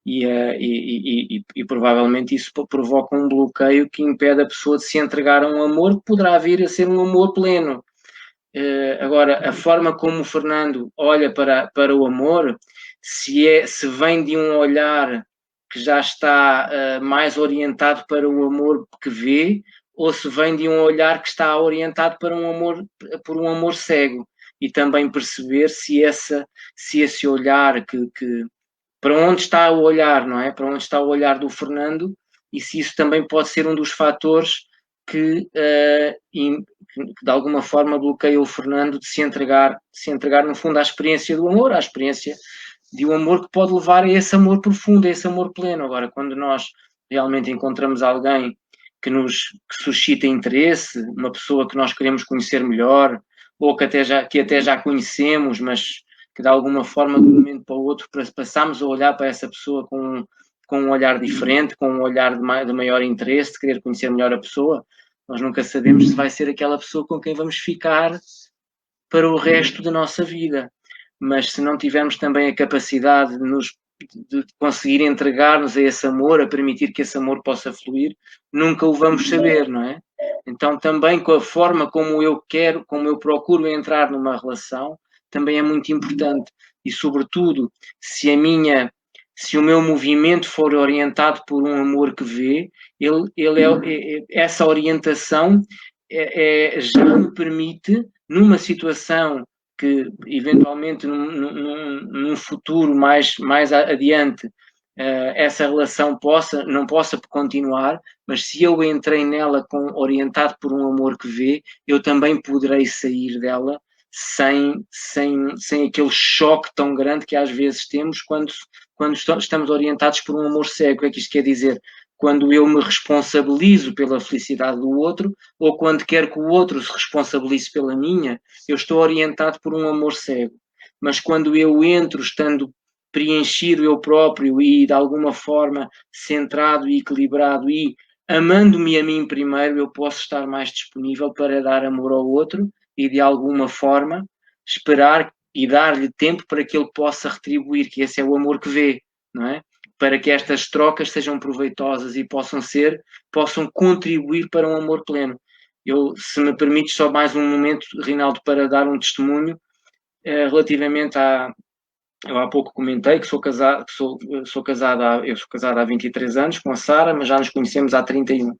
E provavelmente isso provoca um bloqueio que impede a pessoa de se entregar a um amor que poderá vir a ser um amor pleno. Agora, a forma como o Fernando olha para o amor, se vem de um olhar que já está mais orientado para o amor que vê, ou se vem de um olhar que está orientado para por um amor cego, e também perceber se esse olhar para onde está o olhar, não é? Para onde está o olhar do Fernando, e se isso também pode ser um dos fatores que de alguma forma bloqueia o Fernando de se entregar no fundo à experiência do amor, à experiência de um amor que pode levar a esse amor profundo, a esse amor pleno. Agora, quando nós realmente encontramos alguém que suscita interesse, uma pessoa que nós queremos conhecer melhor, ou que até já conhecemos, mas que de alguma forma, de um momento para o outro, passamos a olhar para essa pessoa com um olhar diferente, com um olhar de maior interesse, de querer conhecer melhor a pessoa, nós nunca sabemos se vai ser aquela pessoa com quem vamos ficar para o resto da nossa vida. mas se não tivermos também a capacidade de conseguir entregar-nos a esse amor, a permitir que esse amor possa fluir, nunca o vamos saber, não é? Então, também com a forma como eu quero, como eu procuro entrar numa relação, também é muito importante. E, sobretudo, se o meu movimento for orientado por um amor que vê, essa orientação já me permite, numa situação que, eventualmente, num futuro mais adiante, essa relação não possa continuar, mas se eu entrei nela orientado por um amor que vê, eu também poderei sair dela sem aquele choque tão grande que às vezes temos quando estamos orientados por um amor cego. O que é que isto quer dizer? Quando eu me responsabilizo pela felicidade do outro, ou quando quero que o outro se responsabilize pela minha, eu estou orientado por um amor cego. Mas quando eu entro estando preenchido eu próprio e de alguma forma centrado e equilibrado e amando-me a mim primeiro, eu posso estar mais disponível para dar amor ao outro e de alguma forma esperar e dar-lhe tempo para que ele possa retribuir, que esse é o amor que vê, não é? Para que estas trocas sejam proveitosas e possam contribuir para um amor pleno. Se me permites só mais um momento, Rinaldo, para dar um testemunho relativamente eu há pouco comentei que sou casado há 23 anos com a Sara, mas já nos conhecemos há 31.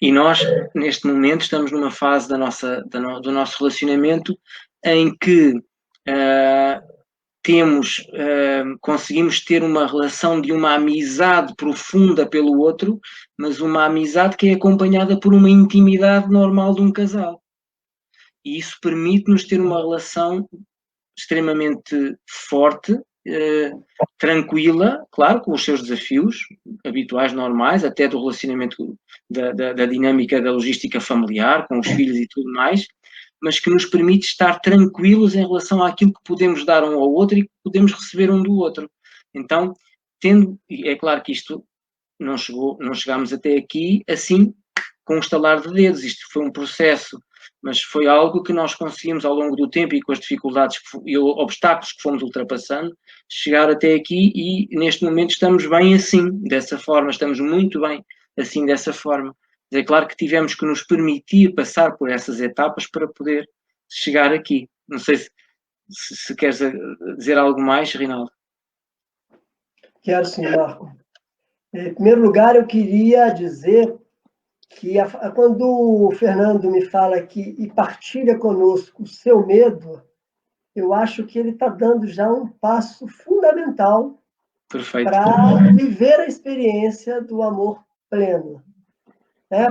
E nós, neste momento, estamos numa fase do nosso relacionamento em que conseguimos ter uma relação de uma amizade profunda pelo outro, mas uma amizade que é acompanhada por uma intimidade normal de um casal. E isso permite-nos ter uma relação extremamente forte, tranquila, claro, com os seus desafios habituais, normais, até do relacionamento, da dinâmica da logística familiar, com os filhos e tudo mais, mas que nos permite estar tranquilos em relação àquilo que podemos dar um ao outro e que podemos receber um do outro. Então, é claro que isto não chegámos até aqui assim, com um estalar de dedos. Isto foi um processo, mas foi algo que nós conseguimos ao longo do tempo e com as dificuldades e obstáculos que fomos ultrapassando, chegar até aqui e neste momento estamos bem assim, dessa forma, estamos muito bem assim, dessa forma. É claro que tivemos que nos permitir passar por essas etapas para poder chegar aqui. Não sei se queres dizer algo mais, Rinaldo. Quero sim, Marco. Em primeiro lugar, eu queria dizer que quando o Fernando me fala aqui e partilha conosco o seu medo, eu acho que ele está dando já um passo fundamental para viver a experiência do amor pleno.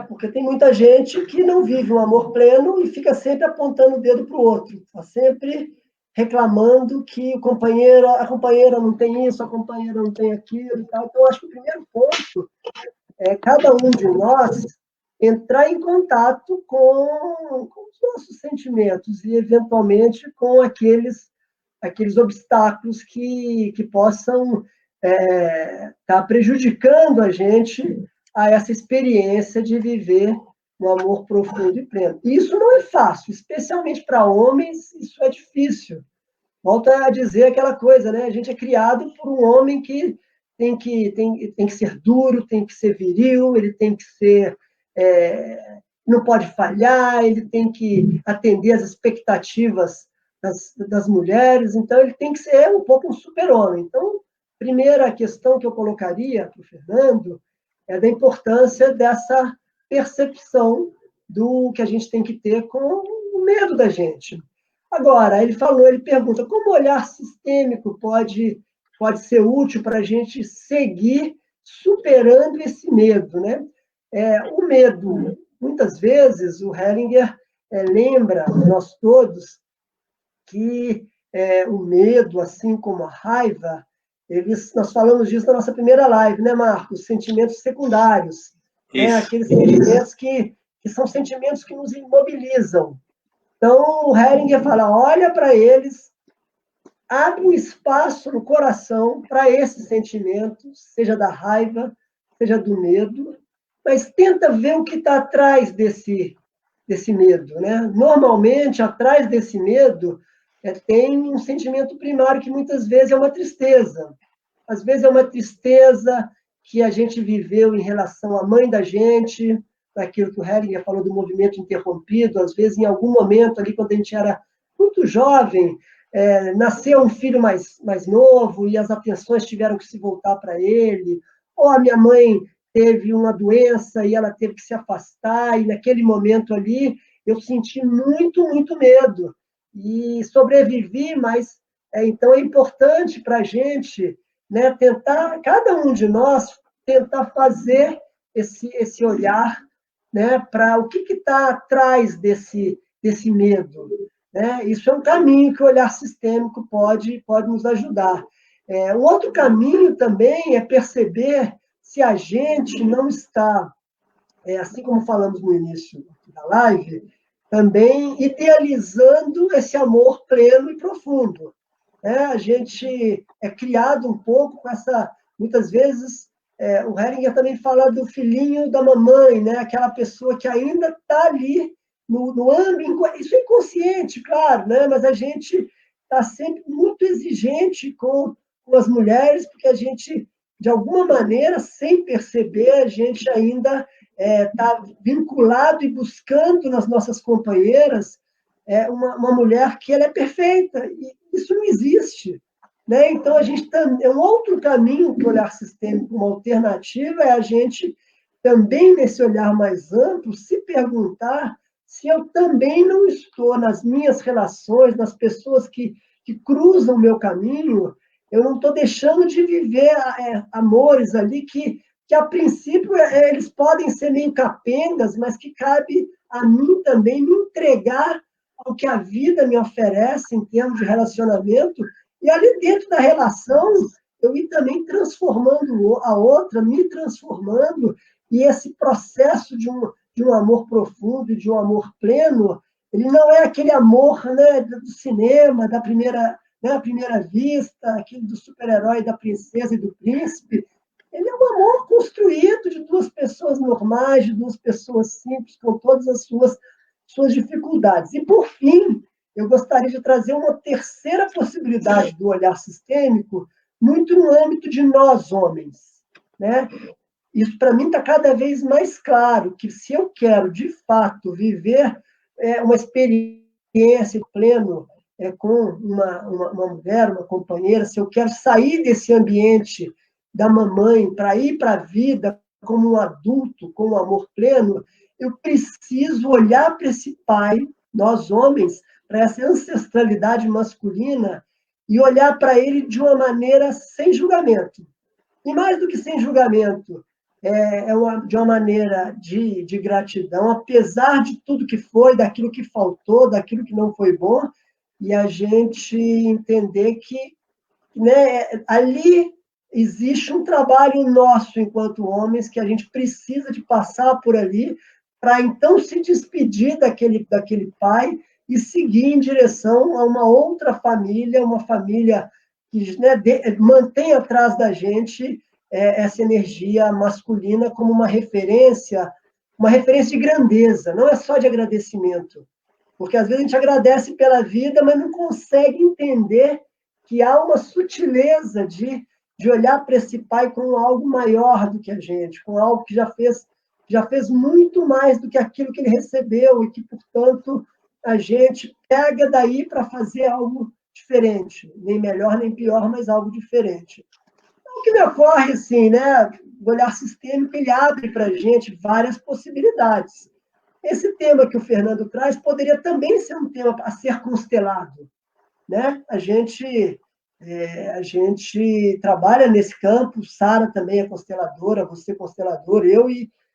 Porque tem muita gente que não vive um amor pleno e fica sempre apontando o dedo para o outro, está sempre reclamando que a companheira não tem isso, a companheira não tem aquilo e tal. Então, acho que o primeiro ponto é cada um de nós entrar em contato com os nossos sentimentos e, eventualmente, com aqueles obstáculos que possam estar prejudicando a gente a essa experiência de viver um amor profundo e pleno. E isso não é fácil, especialmente para homens, isso é difícil. Volta a dizer aquela coisa, né? A gente é criado por um homem que tem que ser duro, tem que ser viril, ele tem que ser... não pode falhar, ele tem que atender às expectativas das mulheres, então ele tem que ser um pouco um super-homem. Então, primeira questão que eu colocaria para o Fernando é da importância dessa percepção do que a gente tem que ter com o medo da gente. Agora, ele pergunta, como o olhar sistêmico pode ser útil para a gente seguir superando esse medo, né? O medo, muitas vezes, o Hellinger lembra nós todos que o medo, assim como a raiva, nós falamos disso na nossa primeira live, né, Marcos? Sentimentos secundários. Aqueles sentimentos que são sentimentos que nos imobilizam. Então, o Hellinger fala, olha para eles, abre um espaço no coração para esses sentimentos, seja da raiva, seja do medo, mas tenta ver o que está atrás desse medo, né? Normalmente, atrás desse medo, tem um sentimento primário que muitas vezes é uma tristeza. Às vezes é uma tristeza que a gente viveu em relação à mãe da gente, daquilo que o Hellinger falou do movimento interrompido, às vezes em algum momento ali, quando a gente era muito jovem, nasceu um filho mais novo e as atenções tiveram que se voltar para ele, ou a minha mãe teve uma doença e ela teve que se afastar, e naquele momento ali eu senti muito, muito medo. E sobrevivi, mas então é importante para a gente, né, tentar, cada um de nós, tentar fazer esse olhar, né, para o que está atrás desse medo. Né? Isso é um caminho que o olhar sistêmico pode nos ajudar. Um outro caminho também é perceber se a gente não está, assim como falamos no início da live, também idealizando esse amor pleno e profundo. A gente é criado um pouco com essa, muitas vezes, o Hellinger também fala do filhinho da mamãe, né? Aquela pessoa que ainda está ali no âmbito, isso é inconsciente, claro, né? Mas a gente está sempre muito exigente com as mulheres, porque a gente, de alguma maneira, sem perceber, a gente ainda está vinculado e buscando nas nossas companheiras uma mulher que ela é perfeita, e isso não existe. Né? Então, a gente é um outro caminho para o olhar sistêmico, uma alternativa, é a gente também, nesse olhar mais amplo, se perguntar se eu também não estou nas minhas relações, nas pessoas que cruzam o meu caminho, eu não estou deixando de viver amores ali que a princípio eles podem ser meio capengas, mas que cabe a mim também me entregar ao que a vida me oferece em termos de relacionamento, e ali dentro da relação eu ir também transformando a outra, me transformando, e esse processo de um amor profundo, de um amor pleno, ele não é aquele amor, né, do cinema, da primeira vista, aquele do super-herói, da princesa e do príncipe. Ele é um amor construído de duas pessoas normais, de duas pessoas simples, com todas as suas dificuldades. E, por fim, eu gostaria de trazer uma terceira possibilidade do olhar sistêmico, muito no âmbito de nós, homens. Né? Isso, para mim, está cada vez mais claro, que se eu quero, de fato, viver uma experiência plena com uma mulher, uma companheira, se eu quero sair desse ambiente da mamãe para ir para a vida como um adulto, com um amor pleno, eu preciso olhar para esse pai, nós homens, para essa ancestralidade masculina, e olhar para ele de uma maneira sem julgamento. E mais do que sem julgamento, de uma maneira de gratidão, apesar de tudo que foi, daquilo que faltou, daquilo que não foi bom, e a gente entender que, né, ali existe um trabalho nosso, enquanto homens, que a gente precisa de passar por ali, para então se despedir daquele pai e seguir em direção a uma outra família, uma família que, né, mantém atrás da gente essa energia masculina como uma referência de grandeza, não é só de agradecimento. Porque às vezes a gente agradece pela vida, mas não consegue entender que há uma sutileza de olhar para esse pai com algo maior do que a gente, com algo que já fez muito mais do que aquilo que ele recebeu, e que, portanto, a gente pega daí para fazer algo diferente, nem melhor nem pior, mas algo diferente. O que me ocorre, assim, né? O olhar sistêmico, ele abre para a gente várias possibilidades. Esse tema que o Fernando traz poderia também ser um tema a ser constelado. Né? A gente trabalha nesse campo, Sara também é consteladora, você é constelador, eu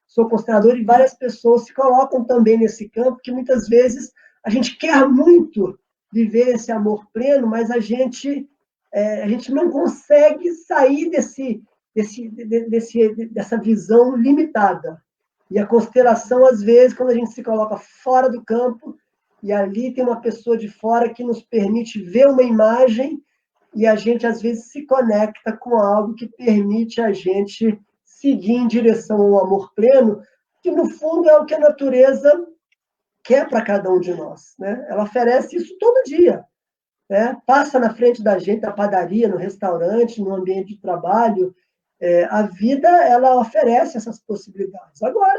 sou constelador, e várias pessoas se colocam também nesse campo, que muitas vezes a gente quer muito viver esse amor pleno, mas a gente não consegue sair dessa visão limitada. E a constelação, às vezes, quando a gente se coloca fora do campo, e ali tem uma pessoa de fora que nos permite ver uma imagem, e a gente, às vezes, se conecta com algo que permite a gente seguir em direção ao amor pleno, que, no fundo, é o que a natureza quer para cada um de nós. Né? Ela oferece isso todo dia. né? Passa na frente da gente, na padaria, no restaurante, no ambiente de trabalho. A vida, ela oferece essas possibilidades. Agora,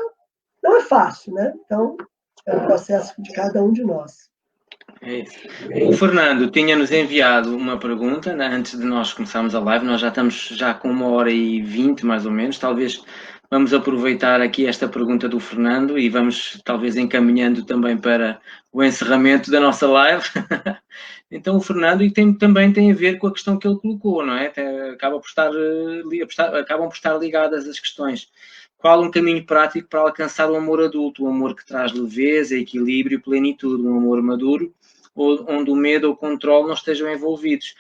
não é fácil, né? Então, é um processo de cada um de nós. É isso. O Fernando tinha-nos enviado uma pergunta, né, antes de nós começarmos a live. Nós já estamos já com 1h20, mais ou menos. Talvez vamos aproveitar aqui esta pergunta do Fernando e vamos talvez encaminhando também para o encerramento da nossa live. Então o Fernando, e também tem a ver com a questão que ele colocou, não é? Acabam por estar ligadas as questões. Qual um caminho prático para alcançar o amor adulto, o amor que traz leveza, equilíbrio, plenitude, um amor maduro, onde o medo ou o controle não estejam envolvidos?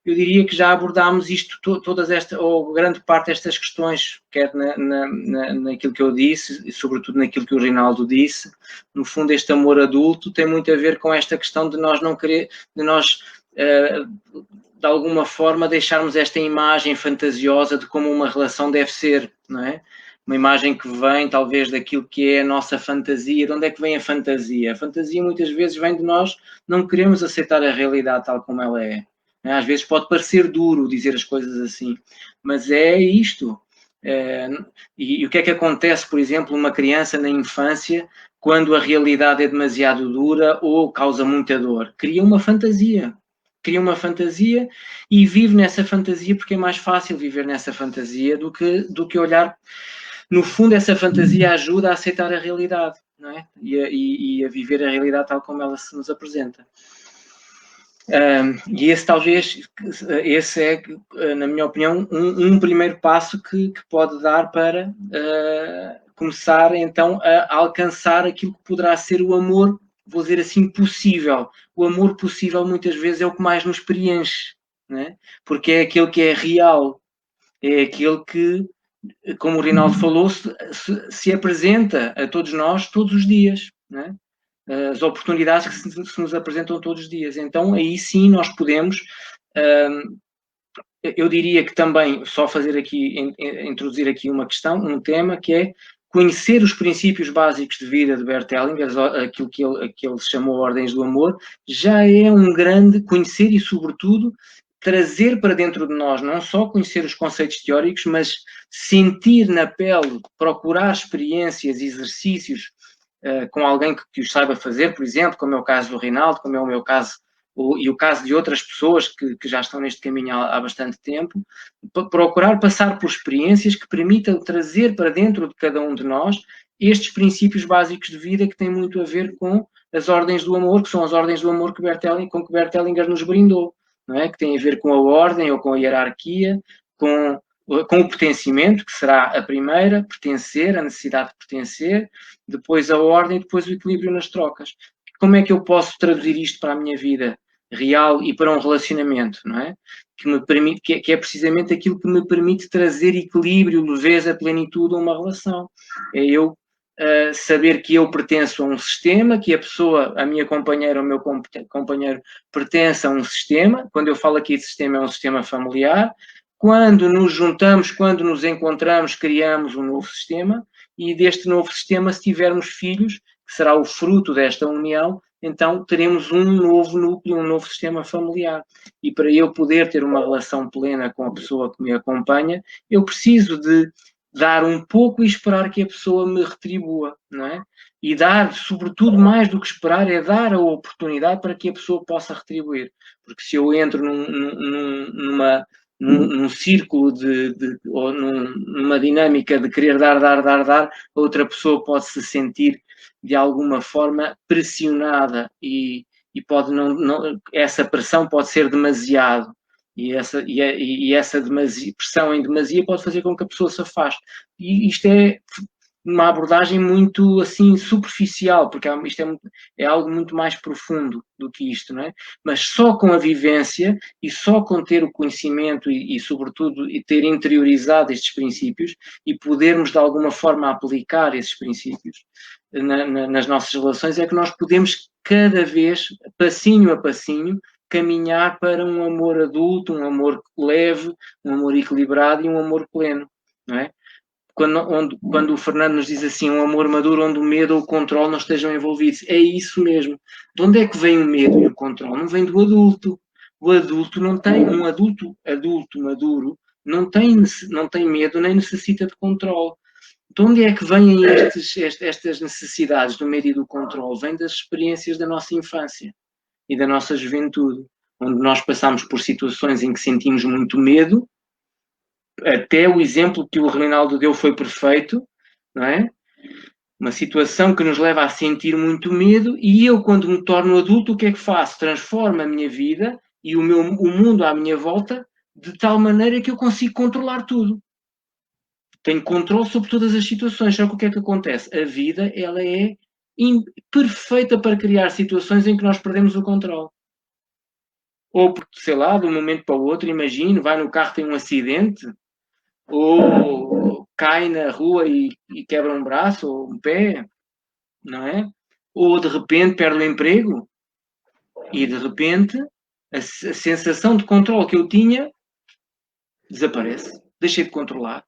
Eu diria que já abordámos isto, todas estas, ou grande parte destas questões, quer naquilo que eu disse, e sobretudo naquilo que o Rinaldo disse. No fundo, este amor adulto tem muito a ver com esta questão de nós não querer, de nós, de alguma forma, deixarmos esta imagem fantasiosa de como uma relação deve ser, não é? Uma imagem que vem, talvez, daquilo que é a nossa fantasia. De onde é que vem a fantasia? A fantasia, muitas vezes, vem de nós não queremos aceitar a realidade tal como ela é. Às vezes pode parecer duro dizer as coisas assim, mas é isto. E o que é que acontece, por exemplo, uma criança na infância, quando a realidade é demasiado dura ou causa muita dor? Cria uma fantasia. Cria uma fantasia e vive nessa fantasia, porque é mais fácil viver nessa fantasia do que olhar. No fundo, essa fantasia ajuda a aceitar a realidade, não é? E a viver a realidade tal como ela se nos apresenta. E esse é, na minha opinião, um primeiro passo que pode dar para começar, então, a alcançar aquilo que poderá ser o amor, vou dizer assim, possível. O amor possível, muitas vezes, é o que mais nos preenche, né? Porque é aquele que é real, é aquele que, como o Rinaldo falou, se apresenta a todos nós todos os dias, né? As oportunidades que se nos apresentam todos os dias. Então, aí sim nós podemos, eu diria que também, só fazer aqui, introduzir aqui uma questão, um tema, que é conhecer os princípios básicos de vida de Bert Hellinger, aquilo que ele chamou Ordens do Amor, já é um grande conhecer e, sobretudo, trazer para dentro de nós, não só conhecer os conceitos teóricos, mas sentir na pele, procurar experiências, exercícios, com alguém que os saiba fazer, por exemplo, como é o caso do Rinaldo, como é o meu caso, e o caso de outras pessoas que já estão neste caminho há bastante tempo, procurar passar por experiências que permitam trazer para dentro de cada um de nós estes princípios básicos de vida que têm muito a ver com as ordens do amor, que são as ordens do amor com que Bert Hellinger nos brindou, não é? Que têm a ver com a ordem ou com a hierarquia, com o pertencimento, que será a primeira, pertencer, a necessidade de pertencer, depois a ordem e depois o equilíbrio nas trocas. Como é que eu posso traduzir isto para a minha vida real e para um relacionamento, não é? Que é precisamente aquilo que me permite trazer equilíbrio, leveza, plenitude a uma relação. É eu saber que eu pertenço a um sistema, que a pessoa, a minha companheira, o meu companheiro, pertence a um sistema. Quando eu falo aqui de sistema, é um sistema familiar. Quando nos juntamos, quando nos encontramos, criamos um novo sistema, e deste novo sistema, se tivermos filhos, que será o fruto desta união, então teremos um novo núcleo, um novo sistema familiar. E para eu poder ter uma relação plena com a pessoa que me acompanha, eu preciso de dar um pouco e esperar que a pessoa me retribua, não é? E dar, sobretudo, mais do que esperar, é dar a oportunidade para que a pessoa possa retribuir. Porque se eu entro num círculo ou numa dinâmica de querer dar, a outra pessoa pode se sentir de alguma forma pressionada e pode essa pressão pode ser demasiado e essa pressão em demasia pode fazer com que a pessoa se afaste. E isto é uma abordagem muito assim superficial, porque isto é algo muito mais profundo do que isto, não é? Mas só com a vivência e só com ter o conhecimento e sobretudo, e ter interiorizado estes princípios e podermos de alguma forma aplicar esses princípios nas nossas relações, é que nós podemos cada vez, passinho a passinho, caminhar para um amor adulto, um amor leve, um amor equilibrado e um amor pleno, não é? Quando o Fernando nos diz assim, um amor maduro onde o medo ou o controle não estejam envolvidos, é isso mesmo. De onde é que vem o medo e o controle? Não vem do adulto. O adulto não tem, um adulto maduro, não tem medo nem necessita de controle. De onde é que vêm estas necessidades do medo e do controle? Vêm das experiências da nossa infância e da nossa juventude, onde nós passamos por situações em que sentimos muito medo. Até o exemplo que o Reinaldo deu foi perfeito, não é? Uma situação que nos leva a sentir muito medo, e eu, quando me torno adulto, o que é que faço? Transformo a minha vida e o mundo à minha volta de tal maneira que eu consigo controlar tudo. Tenho controle sobre todas as situações. Só que o que é que acontece? A vida, ela é perfeita para criar situações em que nós perdemos o controle. Ou, sei lá, de um momento para o outro, imagino, vai no carro, tem um acidente, ou cai na rua e quebra um braço ou um pé, não é? Ou de repente perde o emprego e de repente a sensação de controle que eu tinha desaparece, deixei de controlar.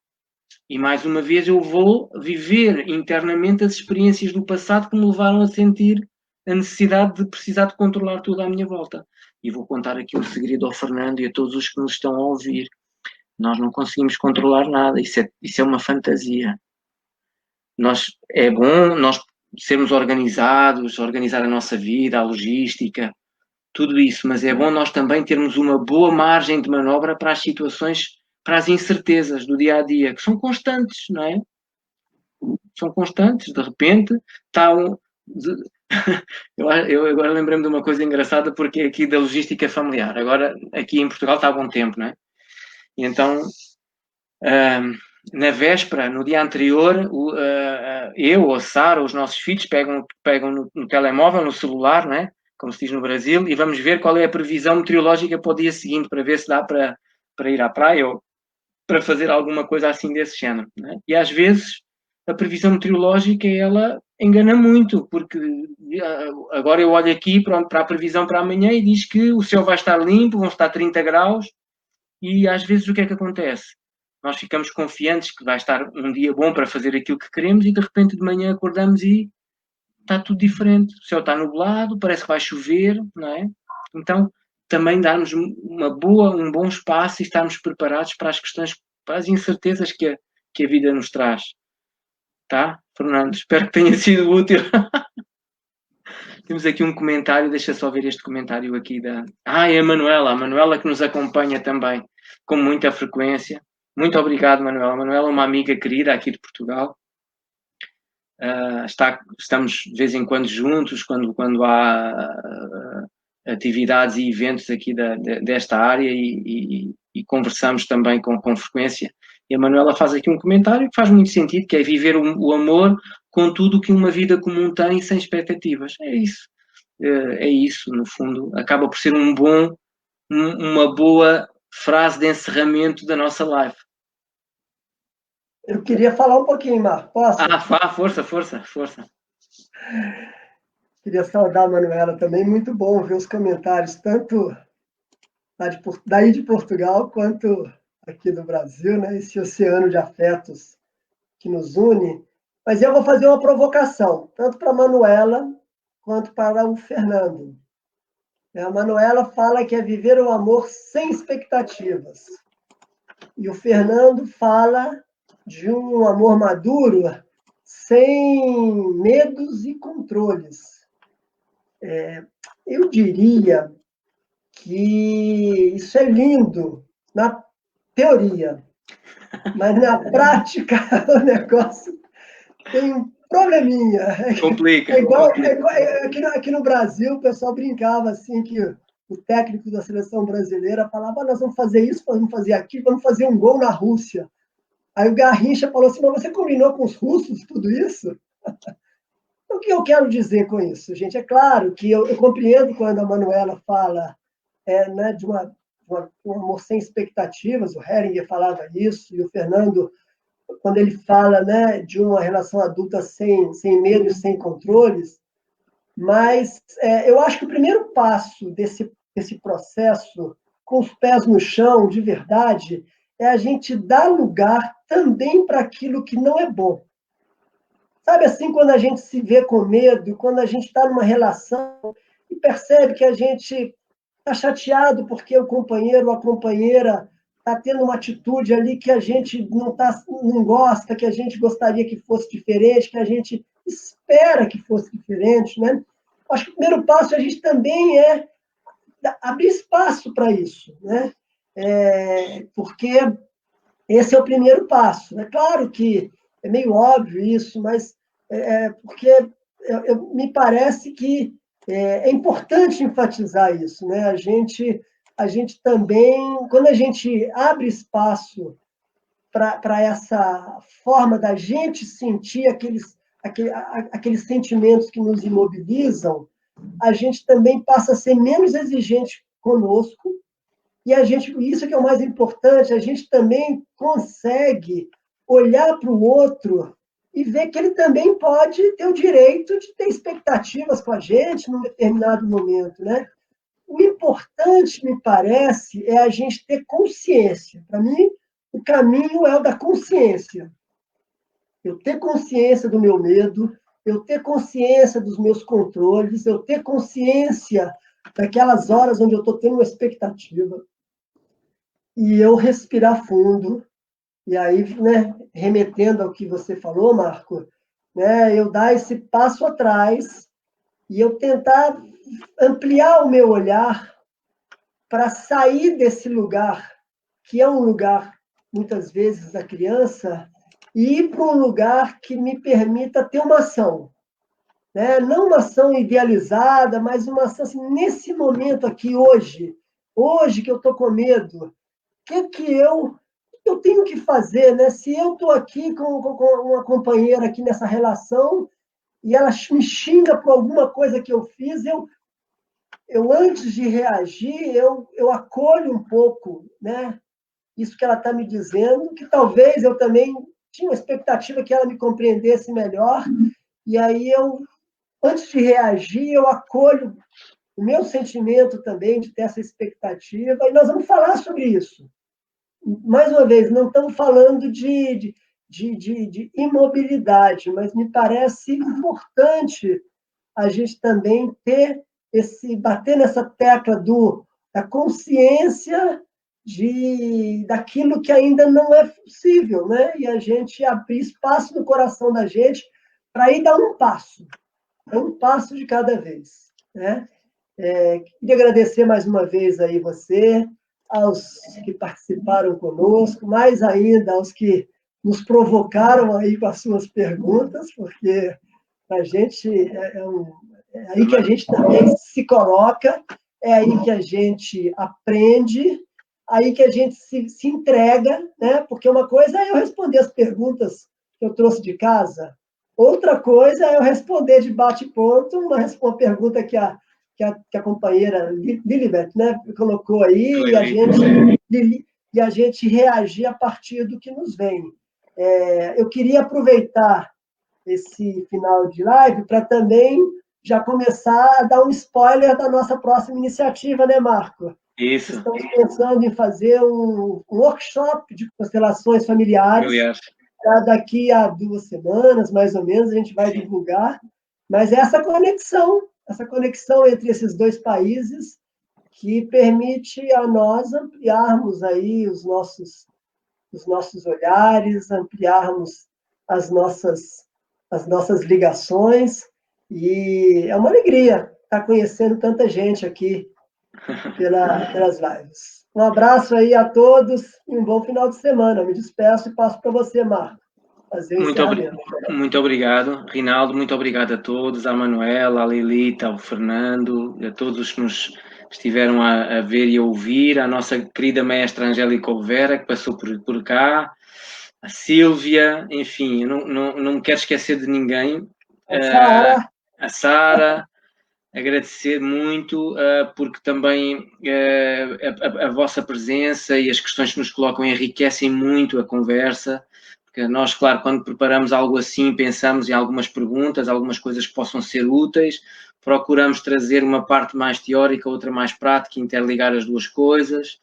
E mais uma vez eu vou viver internamente as experiências do passado que me levaram a sentir a necessidade de precisar de controlar tudo à minha volta. E vou contar aqui um segredo ao Fernando e a todos os que nos estão a ouvir. Nós não conseguimos controlar nada, isso é uma fantasia. É bom nós sermos organizados, organizar a nossa vida, a logística, tudo isso, mas é bom nós também termos uma boa margem de manobra para as situações, para as incertezas do dia a dia, que são constantes, não é? São constantes, de repente está um. Eu agora lembrei-me de uma coisa engraçada, porque é aqui da logística familiar. Agora, aqui em Portugal está há bom tempo, não é? E então, na véspera, no dia anterior, eu ou a Sara, os nossos filhos, pegam no telemóvel, no celular, não é? Como se diz no Brasil, e vamos ver qual é a previsão meteorológica para o dia seguinte, para ver se dá para ir à praia ou para fazer alguma coisa assim desse género. Não é? E às vezes a previsão meteorológica, ela engana muito, porque agora eu olho aqui para a previsão para amanhã e diz que o céu vai estar limpo, vão estar 30 graus, e às vezes o que é que acontece? Nós ficamos confiantes que vai estar um dia bom para fazer aquilo que queremos e de repente de manhã acordamos e está tudo diferente. O céu está nublado, parece que vai chover, não é? Então, também darmos um bom espaço e estarmos preparados para as questões, para as incertezas que a vida nos traz. Tá, Fernando? Espero que tenha sido útil. Temos aqui um comentário, deixa só ver este comentário aqui da... é a Manuela que nos acompanha também com muita frequência. Muito obrigado, Manuela. A Manuela é uma amiga querida aqui de Portugal. Estamos de vez em quando juntos, quando há atividades e eventos aqui desta área e conversamos também com frequência. E a Manuela faz aqui um comentário que faz muito sentido, que é viver o amor com tudo o que uma vida comum tem, sem expectativas. É isso, no fundo. Acaba por ser uma boa frase de encerramento da nossa live. Eu queria falar um pouquinho, Marco. Posso? Força. Queria saudar a Manuela também. Muito bom ver os comentários, tanto daí de Portugal quanto aqui do Brasil, né? Esse oceano de afetos que nos une. Mas eu vou fazer uma provocação, tanto para a Manuela quanto para o Fernando. A Manuela fala que é viver o amor sem expectativas. E o Fernando fala de um amor maduro, sem medos e controles. Eu diria que isso é lindo na teoria, mas na prática o negócio tem um probleminha. Complica. Aqui no Brasil, o pessoal brincava assim que o técnico da seleção brasileira falava: nós vamos fazer isso, vamos fazer aquilo, vamos fazer um gol na Rússia. Aí o Garrincha falou assim: mas você combinou com os russos tudo isso? O que eu quero dizer com isso, gente? É claro que eu compreendo quando a Manuela fala né, de um amor sem expectativas, o Heringer falava isso, e o Fernando, quando ele fala, né, de uma relação adulta sem medo e sem controles, mas eu acho que o primeiro passo desse processo, com os pés no chão, de verdade, é a gente dar lugar também para aquilo que não é bom. Sabe assim, quando a gente se vê com medo, quando a gente está numa relação e percebe que a gente está chateado porque o companheiro ou a companheira está tendo uma atitude ali que a gente não gosta, que a gente gostaria que fosse diferente, que a gente espera que fosse diferente, né? Acho que o primeiro passo a gente também é abrir espaço para isso, né? Porque esse é o primeiro passo. É claro que é meio óbvio isso, mas porque me parece que é importante enfatizar isso, né? A gente também, quando a gente abre espaço para essa forma da gente sentir aqueles sentimentos que nos imobilizam, a gente também passa a ser menos exigente conosco, e isso que é o mais importante, a gente também consegue olhar para o outro e ver que ele também pode ter o direito de ter expectativas com a gente num determinado momento, né? O importante, me parece, é a gente ter consciência. Para mim, o caminho é o da consciência. Eu ter consciência do meu medo, eu ter consciência dos meus controles, eu ter consciência daquelas horas onde eu estou tendo uma expectativa, e eu respirar fundo, e aí, né, remetendo ao que você falou, Marco, né, eu dar esse passo atrás e eu tentar ampliar o meu olhar para sair desse lugar, que é um lugar, muitas vezes, da criança, e ir para um lugar que me permita ter uma ação. Né? Não uma ação idealizada, mas uma ação assim, nesse momento aqui, hoje que eu estou com medo, que eu tenho que fazer, né? Se eu estou aqui com uma companheira aqui nessa relação e ela me xinga por alguma coisa que eu fiz, eu antes de reagir, eu acolho um pouco, né? Isso que ela está me dizendo, que talvez eu também tinha uma expectativa que ela me compreendesse melhor, e aí antes de reagir, eu acolho o meu sentimento também de ter essa expectativa, e nós vamos falar sobre isso. Mais uma vez, não estamos falando de imobilidade, mas me parece importante a gente também bater nessa tecla da consciência daquilo que ainda não é possível, né? E a gente abrir espaço no coração da gente para ir dar um passo de cada vez, né? Queria agradecer mais uma vez aí você, aos que participaram conosco, mais ainda aos que nos provocaram aí com as suas perguntas, porque a gente é aí que a gente também se coloca, é aí que a gente aprende, aí que a gente se entrega, né? Porque uma coisa é eu responder as perguntas que eu trouxe de casa, outra coisa é eu responder de bate-pronto uma pergunta que a companheira Lilibet, né, colocou aí, e a gente reagir a partir do que nos vem. Eu queria aproveitar esse final de live para também já começar a dar um spoiler da nossa próxima iniciativa, né, Marco? Isso. Estamos pensando em fazer um workshop de constelações familiares. Daqui a 2 semanas, mais ou menos, a gente vai divulgar. Mas essa conexão entre esses dois países que permite a nós ampliarmos aí os nossos olhares, ampliarmos as nossas ligações, e é uma alegria estar conhecendo tanta gente aqui pelas lives. Um abraço aí a todos e um bom final de semana. Me despeço e passo para você, Marco, fazer o encerramento. Muito obrigado, Rinaldo, muito obrigado a todos, à Manuela, à Lilita, ao Fernando, a todos os que nos estiveram a ver e a ouvir, à nossa querida mestra Angélica Oliveira, que passou por cá, a Sílvia, enfim, eu não me quero esquecer de ninguém. A Sara, agradecer muito, porque também a vossa presença e as questões que nos colocam enriquecem muito a conversa, porque nós, claro, quando preparamos algo assim, pensamos em algumas perguntas, algumas coisas que possam ser úteis, procuramos trazer uma parte mais teórica, outra mais prática, interligar as duas coisas,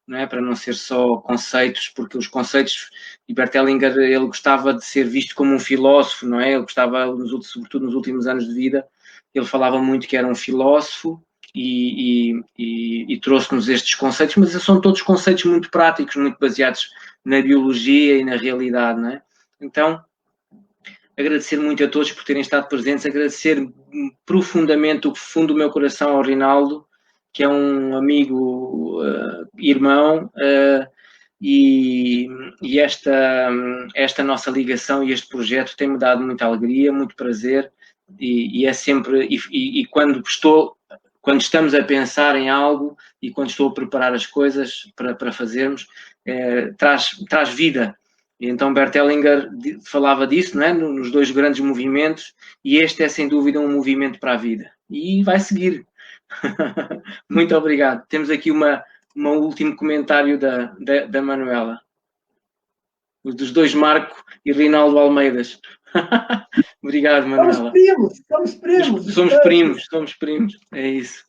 não é? Para não ser só conceitos, porque os conceitos, Bert Hellinger, ele gostava de ser visto como um filósofo, não é? Ele gostava, sobretudo nos últimos anos de vida, ele falava muito que era um filósofo, e trouxe-nos estes conceitos, mas são todos conceitos muito práticos, muito baseados na biologia e na realidade, não é? Então, agradecer muito a todos por terem estado presentes, agradecer profundamente do fundo do meu coração ao Rinaldo, que é um amigo, irmão, e esta nossa ligação e este projeto tem-me dado muita alegria, muito prazer, e é sempre, quando estamos a pensar em algo e quando estou a preparar as coisas para fazermos, traz vida. E então Bert Hellinger falava disso, não é? Nos dois grandes movimentos, e este é sem dúvida um movimento para a vida. E vai seguir. Muito obrigado. Temos aqui um último comentário da Manuela. Dos dois Marco e Rinaldo Almeidas. Obrigado, Manuela. Somos primos. Somos primos. É isso.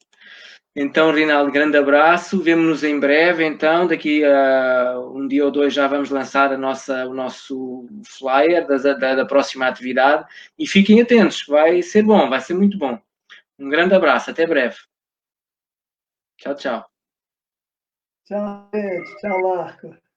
Então, Rinaldo, grande abraço. Vemo-nos em breve. Então, daqui a um dia ou dois já vamos lançar o nosso flyer da próxima atividade. E fiquem atentos, vai ser bom, vai ser muito bom. Um grande abraço, até breve. Tchau, tchau. Tchau, gente. Tchau, Marco.